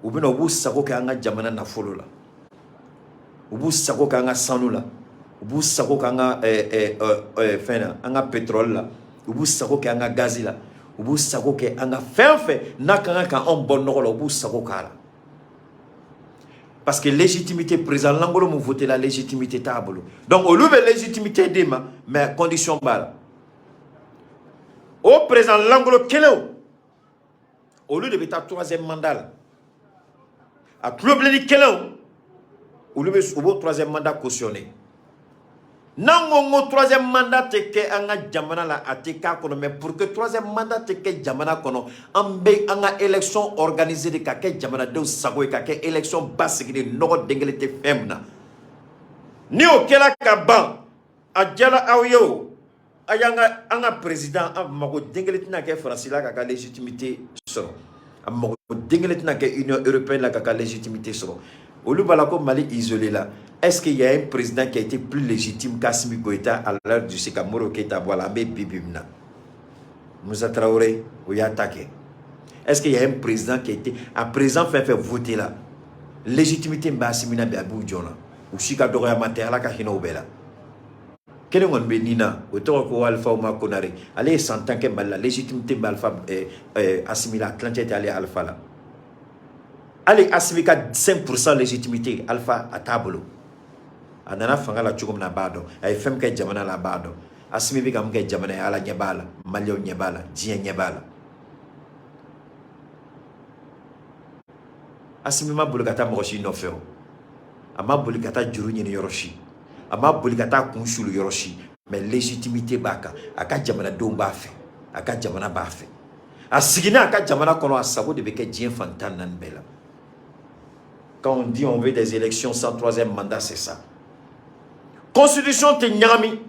Au bina ou sako ka nga jamana na folo là. Ou sako ka nga sanu là. Ubu sako kanga fena anga pétrole la ubu sako ke anga gaz la ubu sako ke anga fe na kanga ka on bon no la ubu sako kala parce que légitimité président Langolo mou voter la légitimité tabolo donc au lieu de légitimité dema mais condition bala au président Langolo kelo au lieu de beta troisième mandat à problème kelo au lieu de troisième mandat cautionné. Nangongo troisième mandat te ke anga jamana la ateka kono mais pour que troisième mandat te ke jamana kono ambe anga élection organisée de kake jamana de sago kake élection basique de nogo dengele te femna ni o kela ka ban ajala awyo ayanga anga président amago dengele tina ke francila kaka légitimité so amago dengele tina ke union européenne la kaka légitimité so olu balako Mali isolé là. Est-ce qu'il y a un président qui a été plus légitime qu'Assimi Goïta à l'heure du Sika Moro Keita voilà mais bibimna. Moussa Traoré, où il a attaqué. Est-ce qu'il y a un président qui a été... Un président fait voter là. Légitimité m'a assimilé à Abou Djona. Ou Chika Doroya Mate, à la Kahina Obela. Quel est mon bénina? Autour de Alpha Oma Konare. Allez, s'entend que la légitimité m'a assimilé à Atlantique et Alpha là. Allez, assimilé à 5% légitimité Alpha à tableau. Anana Fanga la Chukum Nabado. A FM K Jamana Labado. Assimilé comme que Jamana à la Nyabala. Malio Nyabala. Dien Nyabala. Asimima Bulgata Moroshi no feo. Ama Bulgata Juruni Yoroshi. Ama Bulgata Kunshulu Yoroshi. Mais légitimité baka. Aka Jamana Domba fait. Aka Jamana Bafe. Asigina Aka Jamana Kono Asabo de Beke Dien Fantan Nanbela. Quand on dit on veut des élections sans troisième mandat, c'est ça. Constitution te nyami.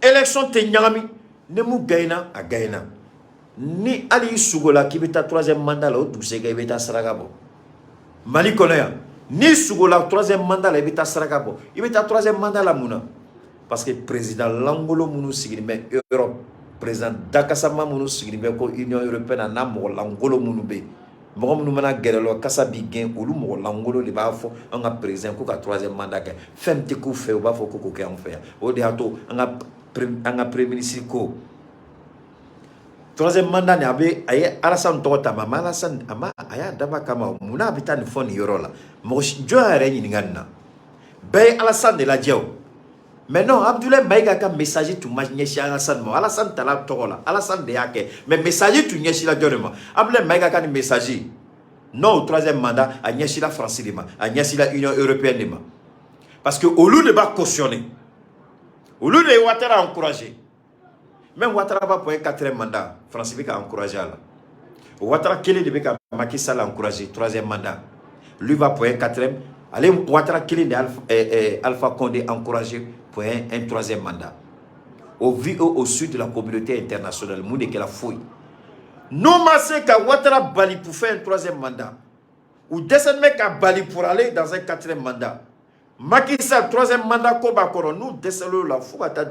Élection te nyami. Nemu gaina a gaina. Ni Ali Sugola qui beta troisième mandat là, tout ce qui beta Saragabo. Mali Konoya, ni Sugola troisième mandat là, beta Saragabo. Il beta troisième mandat là, mouna. Parce que président Langolo Mounou Sigrimé Europe, président Dakasama Mounou Sigrimé, Union Européenne, a Namo Langolo Mounoube. Moi, je suis guerre kasa bigien olu mo langolo le ba fo nga président ko ka troisième mandat ke fem te ko fe o ba fo ko ke on fait o de ato nga premier ministre ko troisième mandat ni abe aye Alassane Tota mama Alassane ama aya daba kama muna bitani fon yoro la mo jo are ni nganna be Alassane de la diao. Mais non, Abdoulaye Maïga ka message tu m'as Alassane mo Alassane tala tokola Alassane de yake mais message tu nyeshi la dorema Abdoulaye Maïga ka message non au troisième mandat à nyeshi la France lima à nyeshi la Union Européenne lima parce que au lieu de pas cautionner au lieu de Ouattara encourager même Ouattara va pour un quatrième mandat France va encourager là Ouattara quel est le bec Macky Sall encourager troisième mandat lui va pour un quatrième allez Ouattara quel est Alpha Condé encourager pour un troisième mandat. Au sud de la communauté internationale, nous sommes la fouille. Nous sommes Ouattara Bali pour faire un troisième mandat. Ou descendre Bali pour aller dans un quatrième mandat. Macky Sall, troisième mandat, nous descendons la fouille à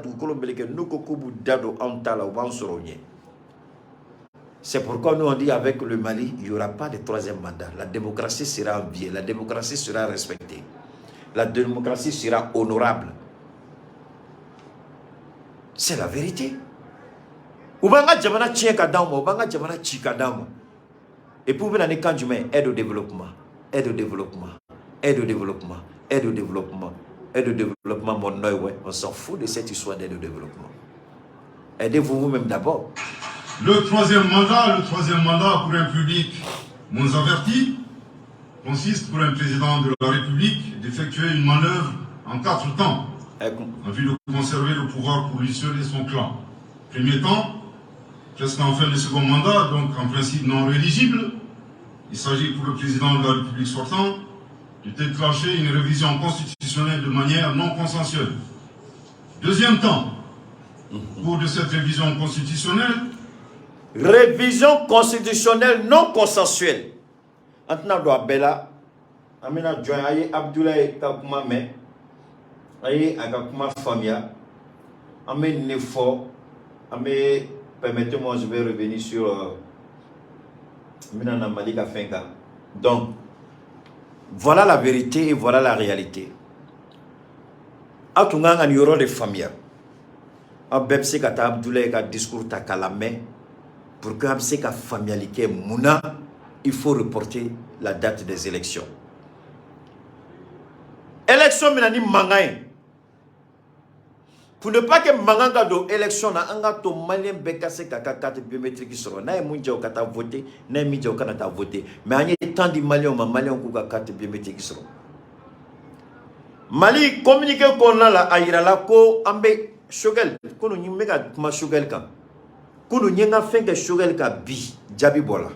nous Dado Antala ou c'est pourquoi nous on dit avec le Mali, il n'y aura pas de troisième mandat. La démocratie sera en vie, la démocratie sera respectée. La démocratie sera honorable. C'est la vérité. Ubanga Jamana tient kadamo, Ubanga Jamana chikadamo. Et pour venir quand je mets aide au développement, aide au développement, aide au développement, aide au développement, aide au développement, mon oeil, ouais. On s'en fout de cette histoire d'aide au développement. Aidez-vous vous-même d'abord. Le troisième mandat pour un public moins averti consiste pour un président de la République d'effectuer une manœuvre en 4 temps. En vue de conserver le pouvoir pour lui seul et son clan. Premier temps, jusqu'en fin de second mandat, donc en principe non rééligible, il s'agit pour le président de la République sortant de déclencher une révision constitutionnelle de manière non consensuelle. Deuxième temps, au cours de cette révision constitutionnelle, révision constitutionnelle non consensuelle. Maintenant, doit Bella, Amina Djoyaye Abdoulaye Kakoumame. Aïe, Agakuma Famia, Amé Nefo, Amé, permettez-moi, je vais revenir sur Minana Malika Fenga. Donc, voilà la vérité et voilà la réalité. Atunga n'y aura de famille. Abebse kata Abdoulaye ka discours ta kalame pour que Abse ka familialité Mouna, il faut reporter la date des élections. Élection minani mangaï. Pour ne pas que Manganga do élection na anga to malien bekase kaka carte biométrique soro na munja o kata voter na midja o kana ta voter mais anye tant di malien ko ka carte biométrique soro Mali communiqué ko na la ayira la ko ambe shogel kono nyimega kuma shogel kan kono nyenga fenge shogel ka bi jabi bola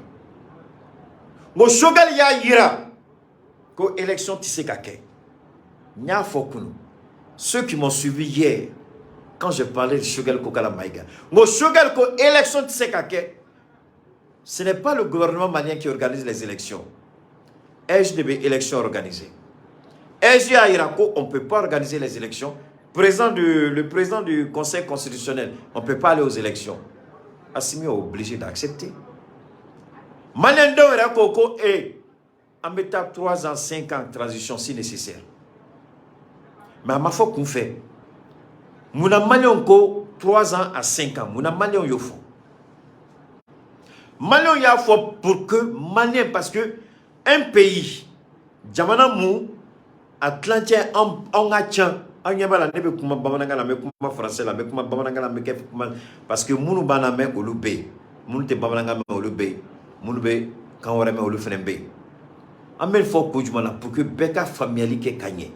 mo shogel ya yira ko élection tisse kake nya fokuno ceux qui m'ont suivi hier quand je parlais de Shogel Kokala Maïga. Mon Shogel Ko élection de Sekake, ce n'est pas le gouvernement malien qui organise les élections. SDB élections organisées. SG à Irako, on ne peut pas organiser les élections. Le président du Conseil constitutionnel, on ne peut pas aller aux élections. Assimi est obligé d'accepter. Malien d'Ouvert Koko et en mettant 3 ans, 5 ans de transition si nécessaire. Mais à ma foi qu'on fait, mon Malien ko 3 ans à 5 ans, mon Malien yo font. Malien y a faut pour que Malien, parce que un pays, Jamana mou, Atlantien, on a tient, on y a pas la nebe kuma bamananga la me kuma français la me kuma bamananga la me kuma parce que mounou bana me olube, mounou te bamananga me olube, mounou be quand on remet olu fenembe. Amel faut pour que beka familiali ke kanye.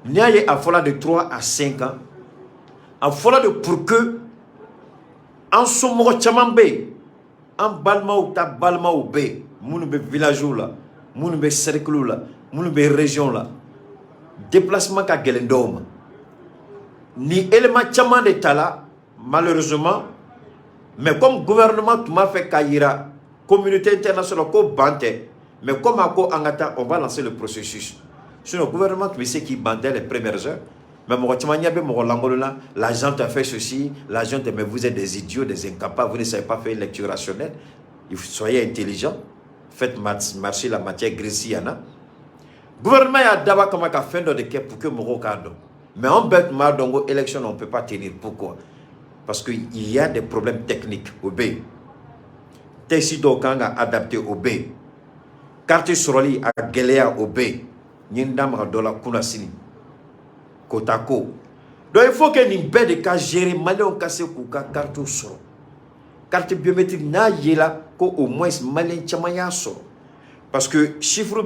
Niaye a fola de 3 à 5 ans, a fola de pour que en somo chamambe, en balma ou ta balma ou be, mounou be village là, mounou be cercle là, mounou be région là. Déplacement ka gelendoma. Ni élément chaman de tala, malheureusement, mais comme gouvernement tout m'a fait kaira, communauté internationale ko bante, mais comme à ko angata, on va lancer le processus. Sinon, le gouvernement tu sais qui bandait les premières heures, mais mon l'agent a fait ceci, l'agent mais vous êtes des idiots, des incapables, vous ne savez pas faire une lecture rationnelle, soyez intelligents, faites marcher la matière grise. Le gouvernement a d'abord comme un fin de quai pour que mon cadre. Mais en bête dans l'élection, on ne peut pas tenir. Pourquoi? Parce qu'il y a des problèmes techniques au B. Tessido Kanga adapté au B. Carte Soroli a Gelea au B. Nindam Radola Kunasini. Kotako. Donc il faut que nous de cas gérer malin cassé Kuka carte soro. Carte biométrique na yela ko au moins malin chamaya soro. Parce que chiffre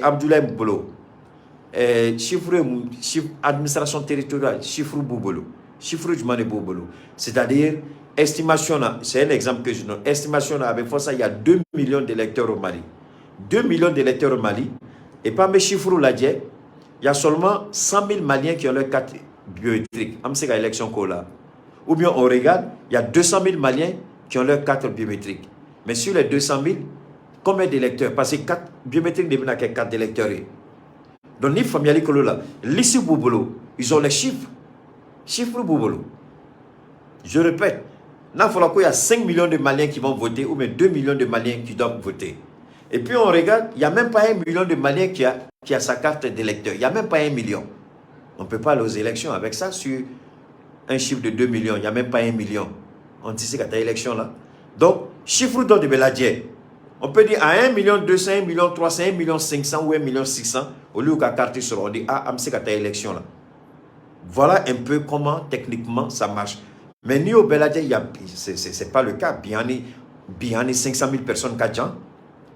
Abdoulaye Mbolo, chiffre administration territoriale, chiffre Boubolo, chiffre du Mané Boubolo. C'est-à-dire, estimation, c'est un exemple que je donne. Estimation, avec ça, il y a 2 millions d'électeurs au Mali. 2 millions d'électeurs au Mali. Et parmi les chiffres là, il y a seulement 100 000 Maliens qui ont leur carte biométrique. C'est une élection là. Ou bien on regarde, il y a 200 000 Maliens qui ont leur carte biométrique. Mais sur les 200 000, combien d'électeurs? Parce que 4 biométriques ne viennent qu'à 4 électeurs. Donc, les familles là, l'ici Boubolo, ils ont les chiffres. Chiffres Boubolo. Je répète, il y a 5 millions de Maliens qui vont voter ou même 2 millions de Maliens qui doivent voter. Et puis on regarde, il n'y a même pas 1 million de Maliens qui a sa carte d'électeur. Il n'y a même pas 1 million. On ne peut pas aller aux élections avec ça sur un chiffre de 2 millions. Il n'y a même pas 1 million. On dit qu'à ta élection là. Donc, chiffre de Beladier. On peut dire à 1 million 200, 1 million 300, 1 million 500 ou 1 million 600, au lieu qu'à carte sur on dit ah, c'est qu'à ta élection là. Voilà un peu comment techniquement ça marche. Mais ni au Beladier, c'est pas le cas. Bien 500 000 personnes qu'à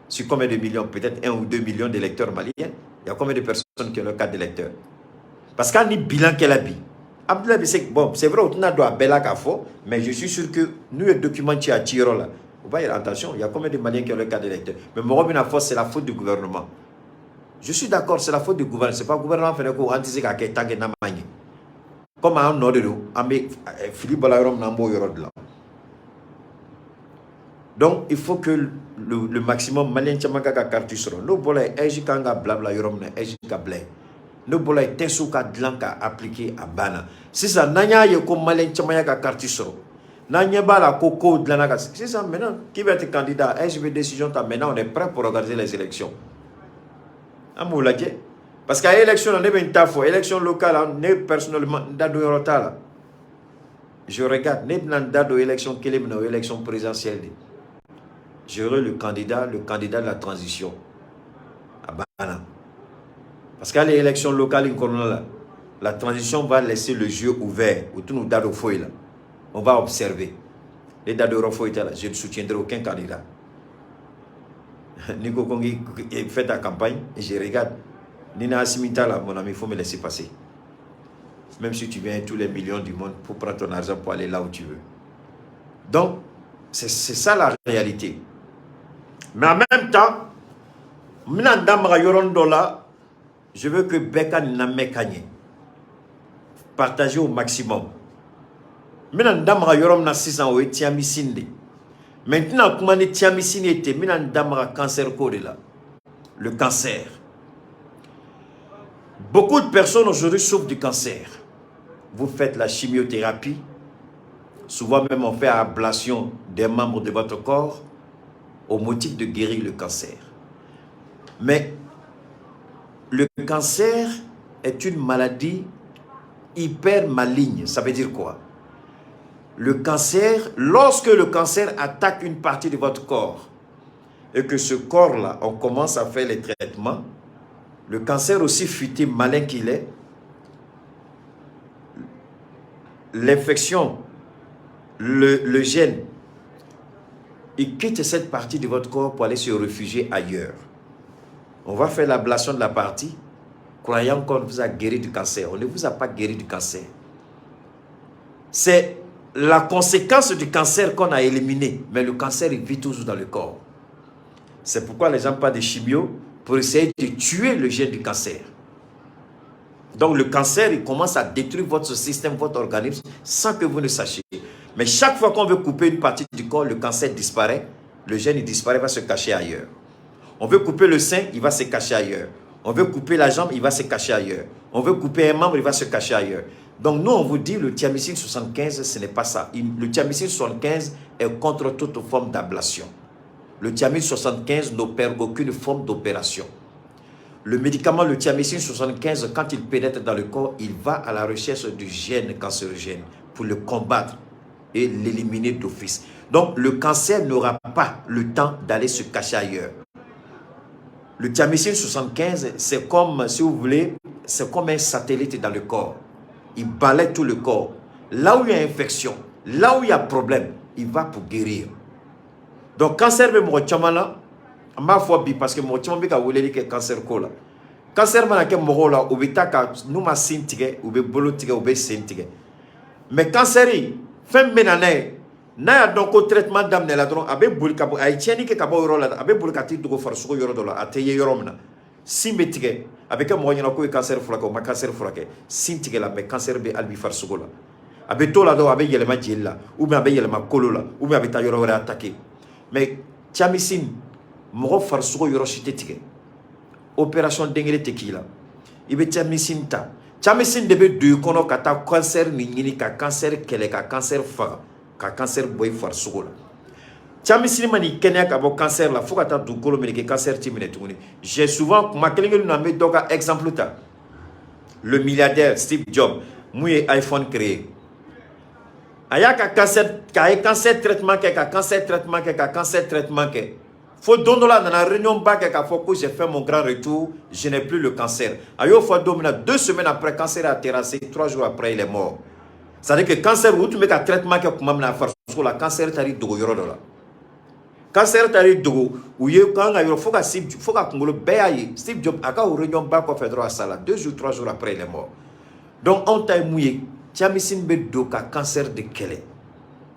sur combien de millions? Peut-être 1 ou 2 millions d'électeurs maliens. Il y a combien de personnes qui ont leur carte d'électeur? Parce qu'il y a un bilan qu'elle a dit. Abdoulaye, c'est bon, c'est vrai, on a droit à Bella Kafo, mais je suis sûr que nous, le document qui a tiré là, on va dire attention, il y a combien de Maliens qui ont leur carte d'électeur? Mais moi, c'est la faute du gouvernement. Je suis d'accord, c'est la faute du gouvernement. Ce n'est pas le gouvernement qui a anticipé qu'à Ketang Namani. Comme à un ordre, Philippe Balarom Nambo Yorod là. Donc, il faut que le maximum malien tchamaka carte sera. Nous voulons ejikanga blabla yoromne ejika blé. Nous voulons tensuka dlanka appliqué à bana. Si ça nanya ye comme malien tchamaka carte sera. Nanya bala koko dlanaka. C'est ça maintenant. Qui va être candidat? SB décision maintenant on est prêt pour organiser les élections. Amouladié. Parce qu'à l'élection on est bien tafo. Élection locale on est personnellement dado yorota. Je regarde n'est pas dado élection quelle est élection présidentielle. J'aurai le candidat de la transition. À Bana. Parce qu'à l'élection locale, la transition va laisser le jeu ouvert. On va observer. Les dates de Rofo là, je ne soutiendrai aucun candidat. Nico Kongi fait ta campagne et je regarde. Nina Asimita là, mon ami, il faut me laisser passer. Même si tu viens tous les millions du monde pour prendre ton argent pour aller là où tu veux. Donc, c'est ça la réalité. Mais en même temps, je veux que Beka n'ame kanye. Partager au maximum. Maintenant, yorom na 600 ou tiamisinde. Maintenant, comment les tiamisinde était, maintenant, cancer code là. Le cancer. Beaucoup de personnes aujourd'hui souffrent du cancer. Vous faites la chimiothérapie. Souvent même, on fait ablation des membres de votre corps au motif de guérir le cancer. Mais le cancer est une maladie hyper maligne. Ça veut dire quoi? Le cancer, lorsque le cancer attaque une partie de votre corps et que ce corps-là, on commence à faire les traitements, le cancer, aussi futé, malin qu'il est, l'infection, le gène, il quitte cette partie de votre corps pour aller se réfugier ailleurs. On va faire l'ablation de la partie, croyant qu'on vous a guéri du cancer. On ne vous a pas guéri du cancer. C'est la conséquence du cancer qu'on a éliminé, mais le cancer, il vit toujours dans le corps. C'est pourquoi les gens parlent de chimio pour essayer de tuer le gène du cancer. Donc le cancer, il commence à détruire votre système, votre organisme, sans que vous ne sachiez. Mais chaque fois qu'on veut couper une partie du corps, le cancer disparaît, le gène il disparaît, va se cacher ailleurs. On veut couper le sein, il va se cacher ailleurs. On veut couper la jambe, il va se cacher ailleurs. On veut couper un membre, il va se cacher ailleurs. Donc nous, on vous dit, le thiamicine 75, ce n'est pas ça. Le thiamicine 75 est contre toute forme d'ablation. Le thiamicine 75 n'opère aucune forme d'opération. Le médicament, le thiamicine 75, quand il pénètre dans le corps, il va à la recherche du gène cancérogène pour le combattre et l'éliminer d'office. Donc le cancer n'aura pas le temps d'aller se cacher ailleurs. Le thiamicine 75, c'est comme, si vous voulez, c'est comme un satellite dans le corps. Il balaie tout le corps. Là où il y a infection, là où il y a problème, il va pour guérir. Donc, cancer, même là, ma foi, parce que mon tchama bika wuleli ke cancer ko la. Cancer mana ke mogo la, ou bitaka, nous ma sintige, ou be bolo tige, ou be sintige. Mais cancer, fin menane, na ya donc au traitement d'amne la dron, abe buli kabo, ay tieni ke kabo yoro la, abe buli kati dugo farsuko yoro dola, ateye yoro mna. Simbetige, abe ke mogo nyana ko cancer frake, ma cancer frake, sintige la, mais cancer be albi farsuko la. Abe to la do, abe yelema jilla, ou bien abe yelema kolo la, ou bien abe ta yoro wera attaqué. Mais thiamicine, mogo farsuko yoro shite opération dengele tequila. Ibe thiamicine ta. Thiamicine debe du kono kata cancer ni nyini ka cancer kele ka cancer fa ka cancer boy farsuko la. Thiamicine mani kenya ka bo cancer la fo kata du kolo ke cancer timine tuni. J'ai souvent ma kelengelu na me doka exemple ta. Le milliardaire Steve Jobs, mouye iPhone créé. Ayaka cancer traitement ka cancer traitement ka cancer traitement ke. Faut donner là dans la réunion bac qu'à fois que j'ai fait mon grand retour, je n'ai plus le cancer. Ayo fois 2 semaines après, le cancer a terrassé, 3 jours après, il est mort. C'est-à-dire que le cancer, où tu mets un traitement qui a faire sur le cancer, tu as dit dogo yoro là. Cancer, tu as dit dogo, où il y a quand il faut que Steve Jobs a une réunion bac fait droit à ça là, 2 jours, 3 jours après, il est mort. Donc on t'a mouillé, thiamicine bedo ka cancer de kele,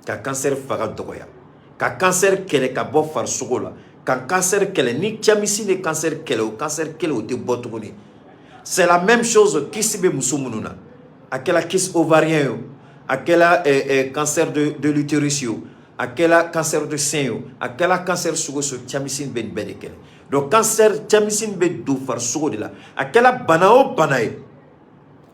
ka cancer faga dogoya, ka cancer kele ka bo far sugola. Quand cancer kele ni thiamicine et cancer kele ou cancer kele ou te botogoni. C'est la même chose qui se be musumununa. À quel kiss ovarien, à quel cancer de l'utérus, à quel cancer de sein, à quel cancer sugo sur thiamicine ben kele. Donc cancer thiamicine ben do far sugo de la. À quel banao banae.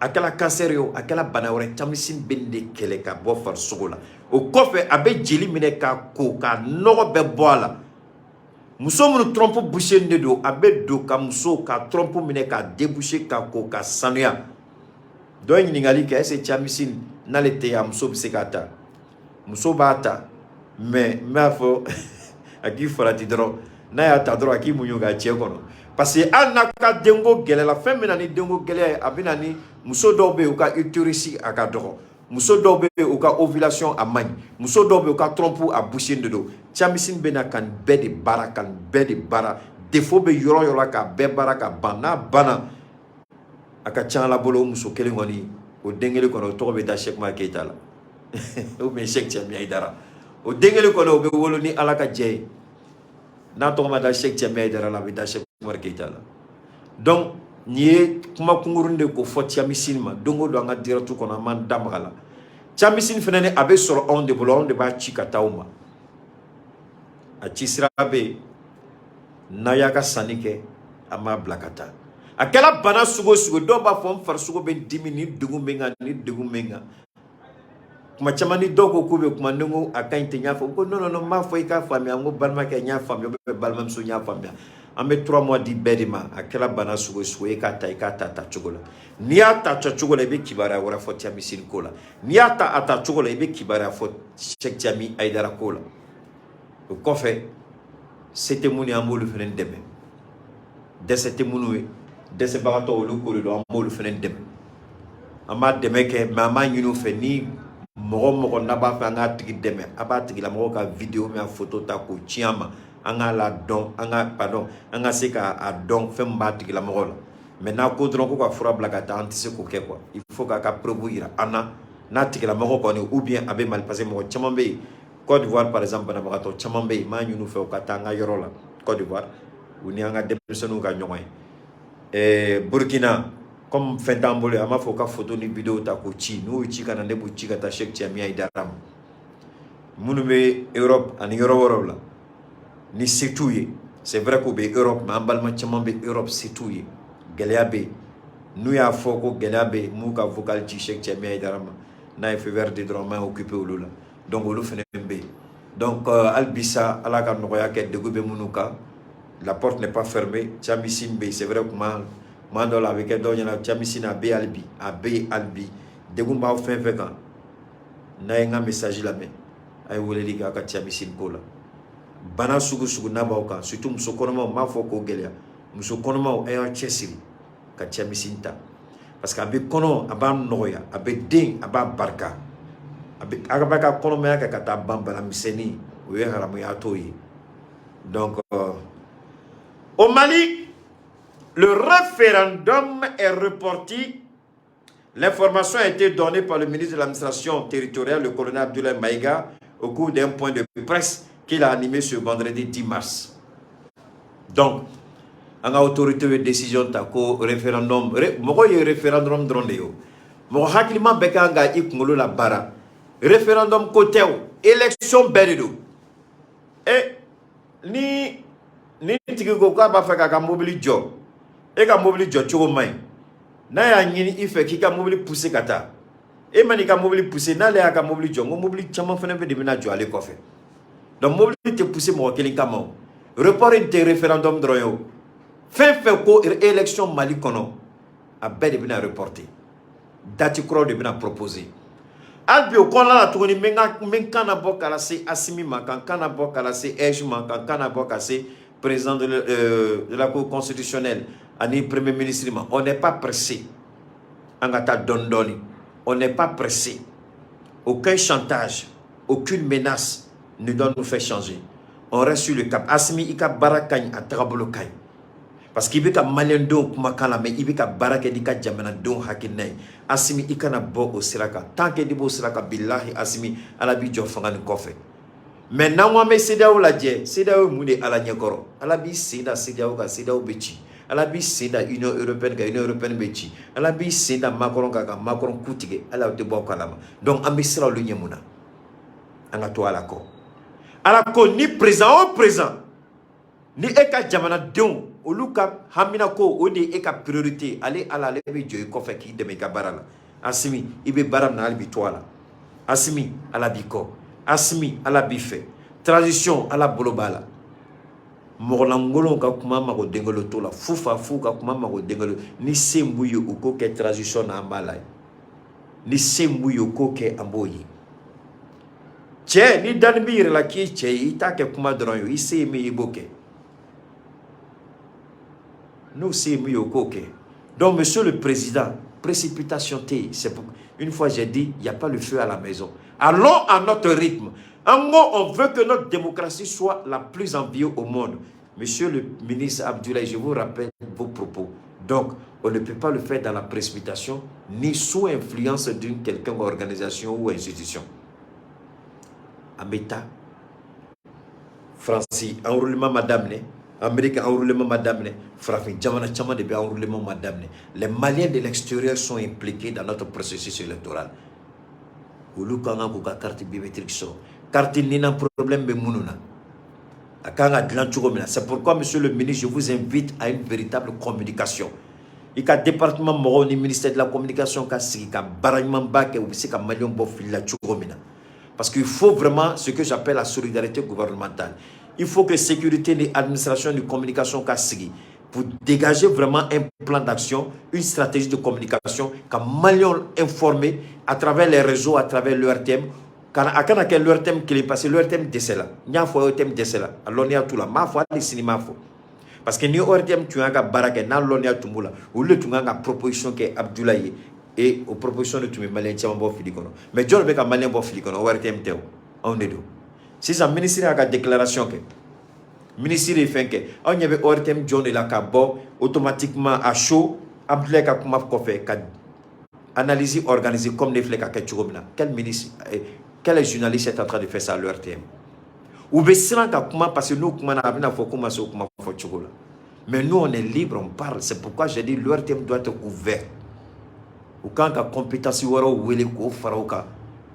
À quel cancer yo, à quel banao thiamicine ben de kele ka bo far sugo la. Au coffre abe jeli mine ka ko ka no be boala. Muso munu trompe boucher ne do abe do ka muso ka trompe mine ka déboucher ka ko ka sanuya do ngali ka ese thiamicine na lete ya muso bisekata muso bata mais mafo aki farati dro na ya ta dro aki munyo ga che kono parce que anaka dengo gele la femme na ni dengo gele abina ni muso do be o ka utérus aka do muso do be o ka ovulation a magne muso do be o ka trompe a boucher ne do thiamicine bena kan bedi bara kan bedi bara defo be yoro yoro ka be bara ka bana aka chan la bolo muso kele ngoni o dengele kono to be da Cheikh Maketa la o me Cheikh Tiamia Idara o dengele kono be wolo ni alaka je na to ma da Cheikh Tiamia Idara la be da Cheikh Maketa la donc ni kuma kungurunde ko fo thiamicine ma dongo do nga diratu kono man damgala thiamicine fenene abe soro on de bolon de ba chikatauma a chisrabe nayaka sanike ama blakata akela bana sugo do ba fom far sugo ben dimini dugu menga ni dugu menga kuma chamani dogo kube kuma nungu akainte nya fo ko non ma fo ka fami ango balma ke nya fami be balma so nya fami ambe 3 mois di bedima akela bana sugo sugo ka ta chogola niata ta chogola be kibara wara fo tiami sin kola niata ata chogola be kibara fo chek tiami aidara kola ko fe c'était muni amolu fenen deme de c'était munu de se barato lu ko do amolu fenen deme ama deme ke mama nyunu fe ni mogo naba fa nga tigi deme aba tigi la mogo ka vidéo me photo ta ko chiama anga la don anga pardon anga se ka a don fe mba tigi la mogo la maintenant ko dron ko ka fura blaga ta antise ko ke quoi il faut ka probuira ana na tigi la mogo ko ni ou bien abe mal passé mogo chamambe Côte d'Ivoire par exemple na mogo to chamambe ma nyunu fe ko ta nga yoro la Côte d'Ivoire ou ni anga depression ga nyoy Burkina comme fentambole ama foka photo ni vidéo ta ko chi no chi kana ne bu chi kata Cheikh Tiami Aidara munu be Europe ani Europe la ni situye c'est vrai ko be Europe ma balma chama be Europe situye geliabe nu ya foko geliabe mu ka vocal chi Cheikh Tiami Aidara na fe verde drama occupé olula donc olu fene be donc albisa ala ka no ya ke de go be munuka la porte n'est pas fermée Tiami Simbe c'est vrai que mandola avec doña chamisina be albi degumba fin kan na nga message la me ay wole liga ka chamisin kola bana sugu na bawka surtout musokonoma ma foko gelia musokonoma ay chesiri ka chamisinta parce que abe kono aba noya abe ding aba barka abe agaba kono me ka ta bambala miseni we haramu ya toyi donc au Mali le référendum est reporté. L'information a été donnée par le ministre de l'administration territoriale, le colonel Abdoulaye Maïga, au cours d'un point de presse qu'il a animé ce vendredi 10 mars. Donc, en autorité de décision, tako référendum, référendum drone yo. Mo hakilima beka nga ikungolo la bara. Référendum côté élection berido. Et ni tiki ko ka ba fa ka mobili jo. Et ka mobili jo chogo mai. Na ya nyini ife ki ka mobili pousser kata. E mani ka mobili pousser na le ka mobili jo ngo mobili chama fene fe de bina jo ale kofe. Donc mobili te pousser mo kelin kama. Report de référendum droyo. Fin ko élection Mali kono a be de bina reporter. Dati kro de bina proposer. Albi o kola la tugoni menga na bokala se Assimi Makan kana bokala se Ejou Makan kana bokala se président de la Cour constitutionnelle, ani premier ministre, on n'est pas pressé. Angata Dondoni, on n'est pas pressé. Aucun chantage, aucune menace ne doit nous faire changer. On reste sur le cap. Assimi ika barakany a trabolokai. Parce qu'il y a malien don kumakala mais il y a baraka dika jamana don hakinay. Assimi ika na bo au siraka. Tant que di bo siraka billahi Assimi alabi jo fangani kofe. Maintenant, moi, mais c'est là où la dieu, c'est là où moudé à la nyakoro. À la bis, c'est là où bechi. À la bis, c'est là Union européenne bechi. À la bis, c'est là Macron Koutige. À la de Bokalama. Donc, ambissera l'Union Mouna. En a toi à la co. À la co, ni présent au présent. Ni eka jamana dion. Au luka, hamina ko, ode eka priorité. Allez à la lebe joye kofe ki de meka barala. Assimi, ibe baram na albi toala. Assimi, à la biko. Assimi à la bife, transition à la bolobala. Morlangolo ka kuma mago dengolo tola, fufa ka kuma mago dengolo, ni sembuyo uko ke transition na ambalai. Ni sembuyo ko ke amboyi. Che ni danbir la ki che ita ke kuma dronyo, ise mi iboke. Nous c'est mieux koke. Donc monsieur le président, précipitation T, c'est pour une fois j'ai dit, il n'y a pas le feu à la maison. Allons à notre rythme. En gros, on veut que notre démocratie soit la plus enviée au monde. Monsieur le ministre Abdoulaye, je vous rappelle vos propos. Donc, on ne peut pas le faire dans la précipitation, ni sous influence d'une quelconque organisation ou institution. Ameta, Francie, enroulement madame, Amérique, enroulement madame, Frafin, Djamana Tchama de enroulement madame. Les Maliens de l'extérieur sont impliqués dans notre processus électoral. Ulu kanga ko ka carte biométrique so carte nina problème be mununa akanga dlan chugo mina. C'est pourquoi monsieur le ministre, je vous invite à une véritable communication. Il y a département mɔgɔw ni ministère de la communication ka sigi ka baara ɲumanba kɛ u bɛ se ka maliyɛnw bɔ fili la cogo min na. Parce qu'il faut vraiment ce que j'appelle la solidarité gouvernementale. Il faut que sécurité et administration de communication ka sigi pour dégager vraiment un plan d'action, une stratégie de communication, que maliyɛnw informer à travers les réseaux, à travers l'ORTM. A kana kɛ l'ORTM kelen parce que l'ORTM dɛsɛ la. N y'a fɔ ORTM dɛsɛ la. A lɔnniya t'u la. N m'a fɔ hali sini n m'a fɔ. Parce que ni ORTM tun y'a ka baara kɛ n'a lɔnniya tun b'u la olu de tun kan ka proposition kɛ Abdoulaye ye et o proposition de tun bɛ maliyɛn caman bɔ fili kɔnɔ mais jɔn de bɛ ka maliyɛn bɔ fili kɔnɔ ORTM tɛ o anw de don sisan ministre y'a ka déclaration kɛ ministre ye fɛn kɛ anw ɲɛ bɛ ORTM jɔn de la ka bɔ automatiquement à chaud Abdoulaye ka kuma kɔfɛ ka analyse organisée comme ne filɛ ka kɛ cogo min na quel ministre quel journaliste est en train de faire ça à l'ORTM ou bɛ siran ka kuma parce que n'u kumana a bɛna fɔ k'u ma se o kuma fɔ cogo la mais nous on est libre on parle c'est pourquoi j'ai dit l'ORTM doit être ouvert u kan ka compétence wɛrɛw wele k'o fara o kan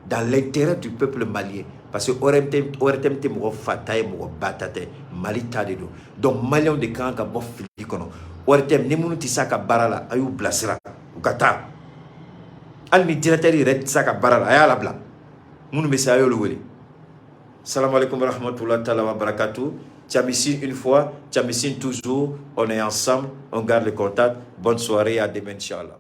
dans l'intérêt du peuple malien parce que ORTM tɛ mɔgɔ fa ta ye mɔgɔ ba ta tɛ Mali ta de don donc maliyɛnw de kan ka bɔ fili kɔnɔ ORTM ni minnu tɛ se a ka baara la a y'u bilasira u ka taa hali ni directeur yɛrɛ tɛ se a ka baara la a y'a labila minnu bɛ se a y'olu wele. Salam alaikum wa rahmatullahi wa barakatuh. Tchamisine une fois, Tchamisine toujours. On est ensemble, on garde le contact. Bonne soirée, à demain, Inch'Allah.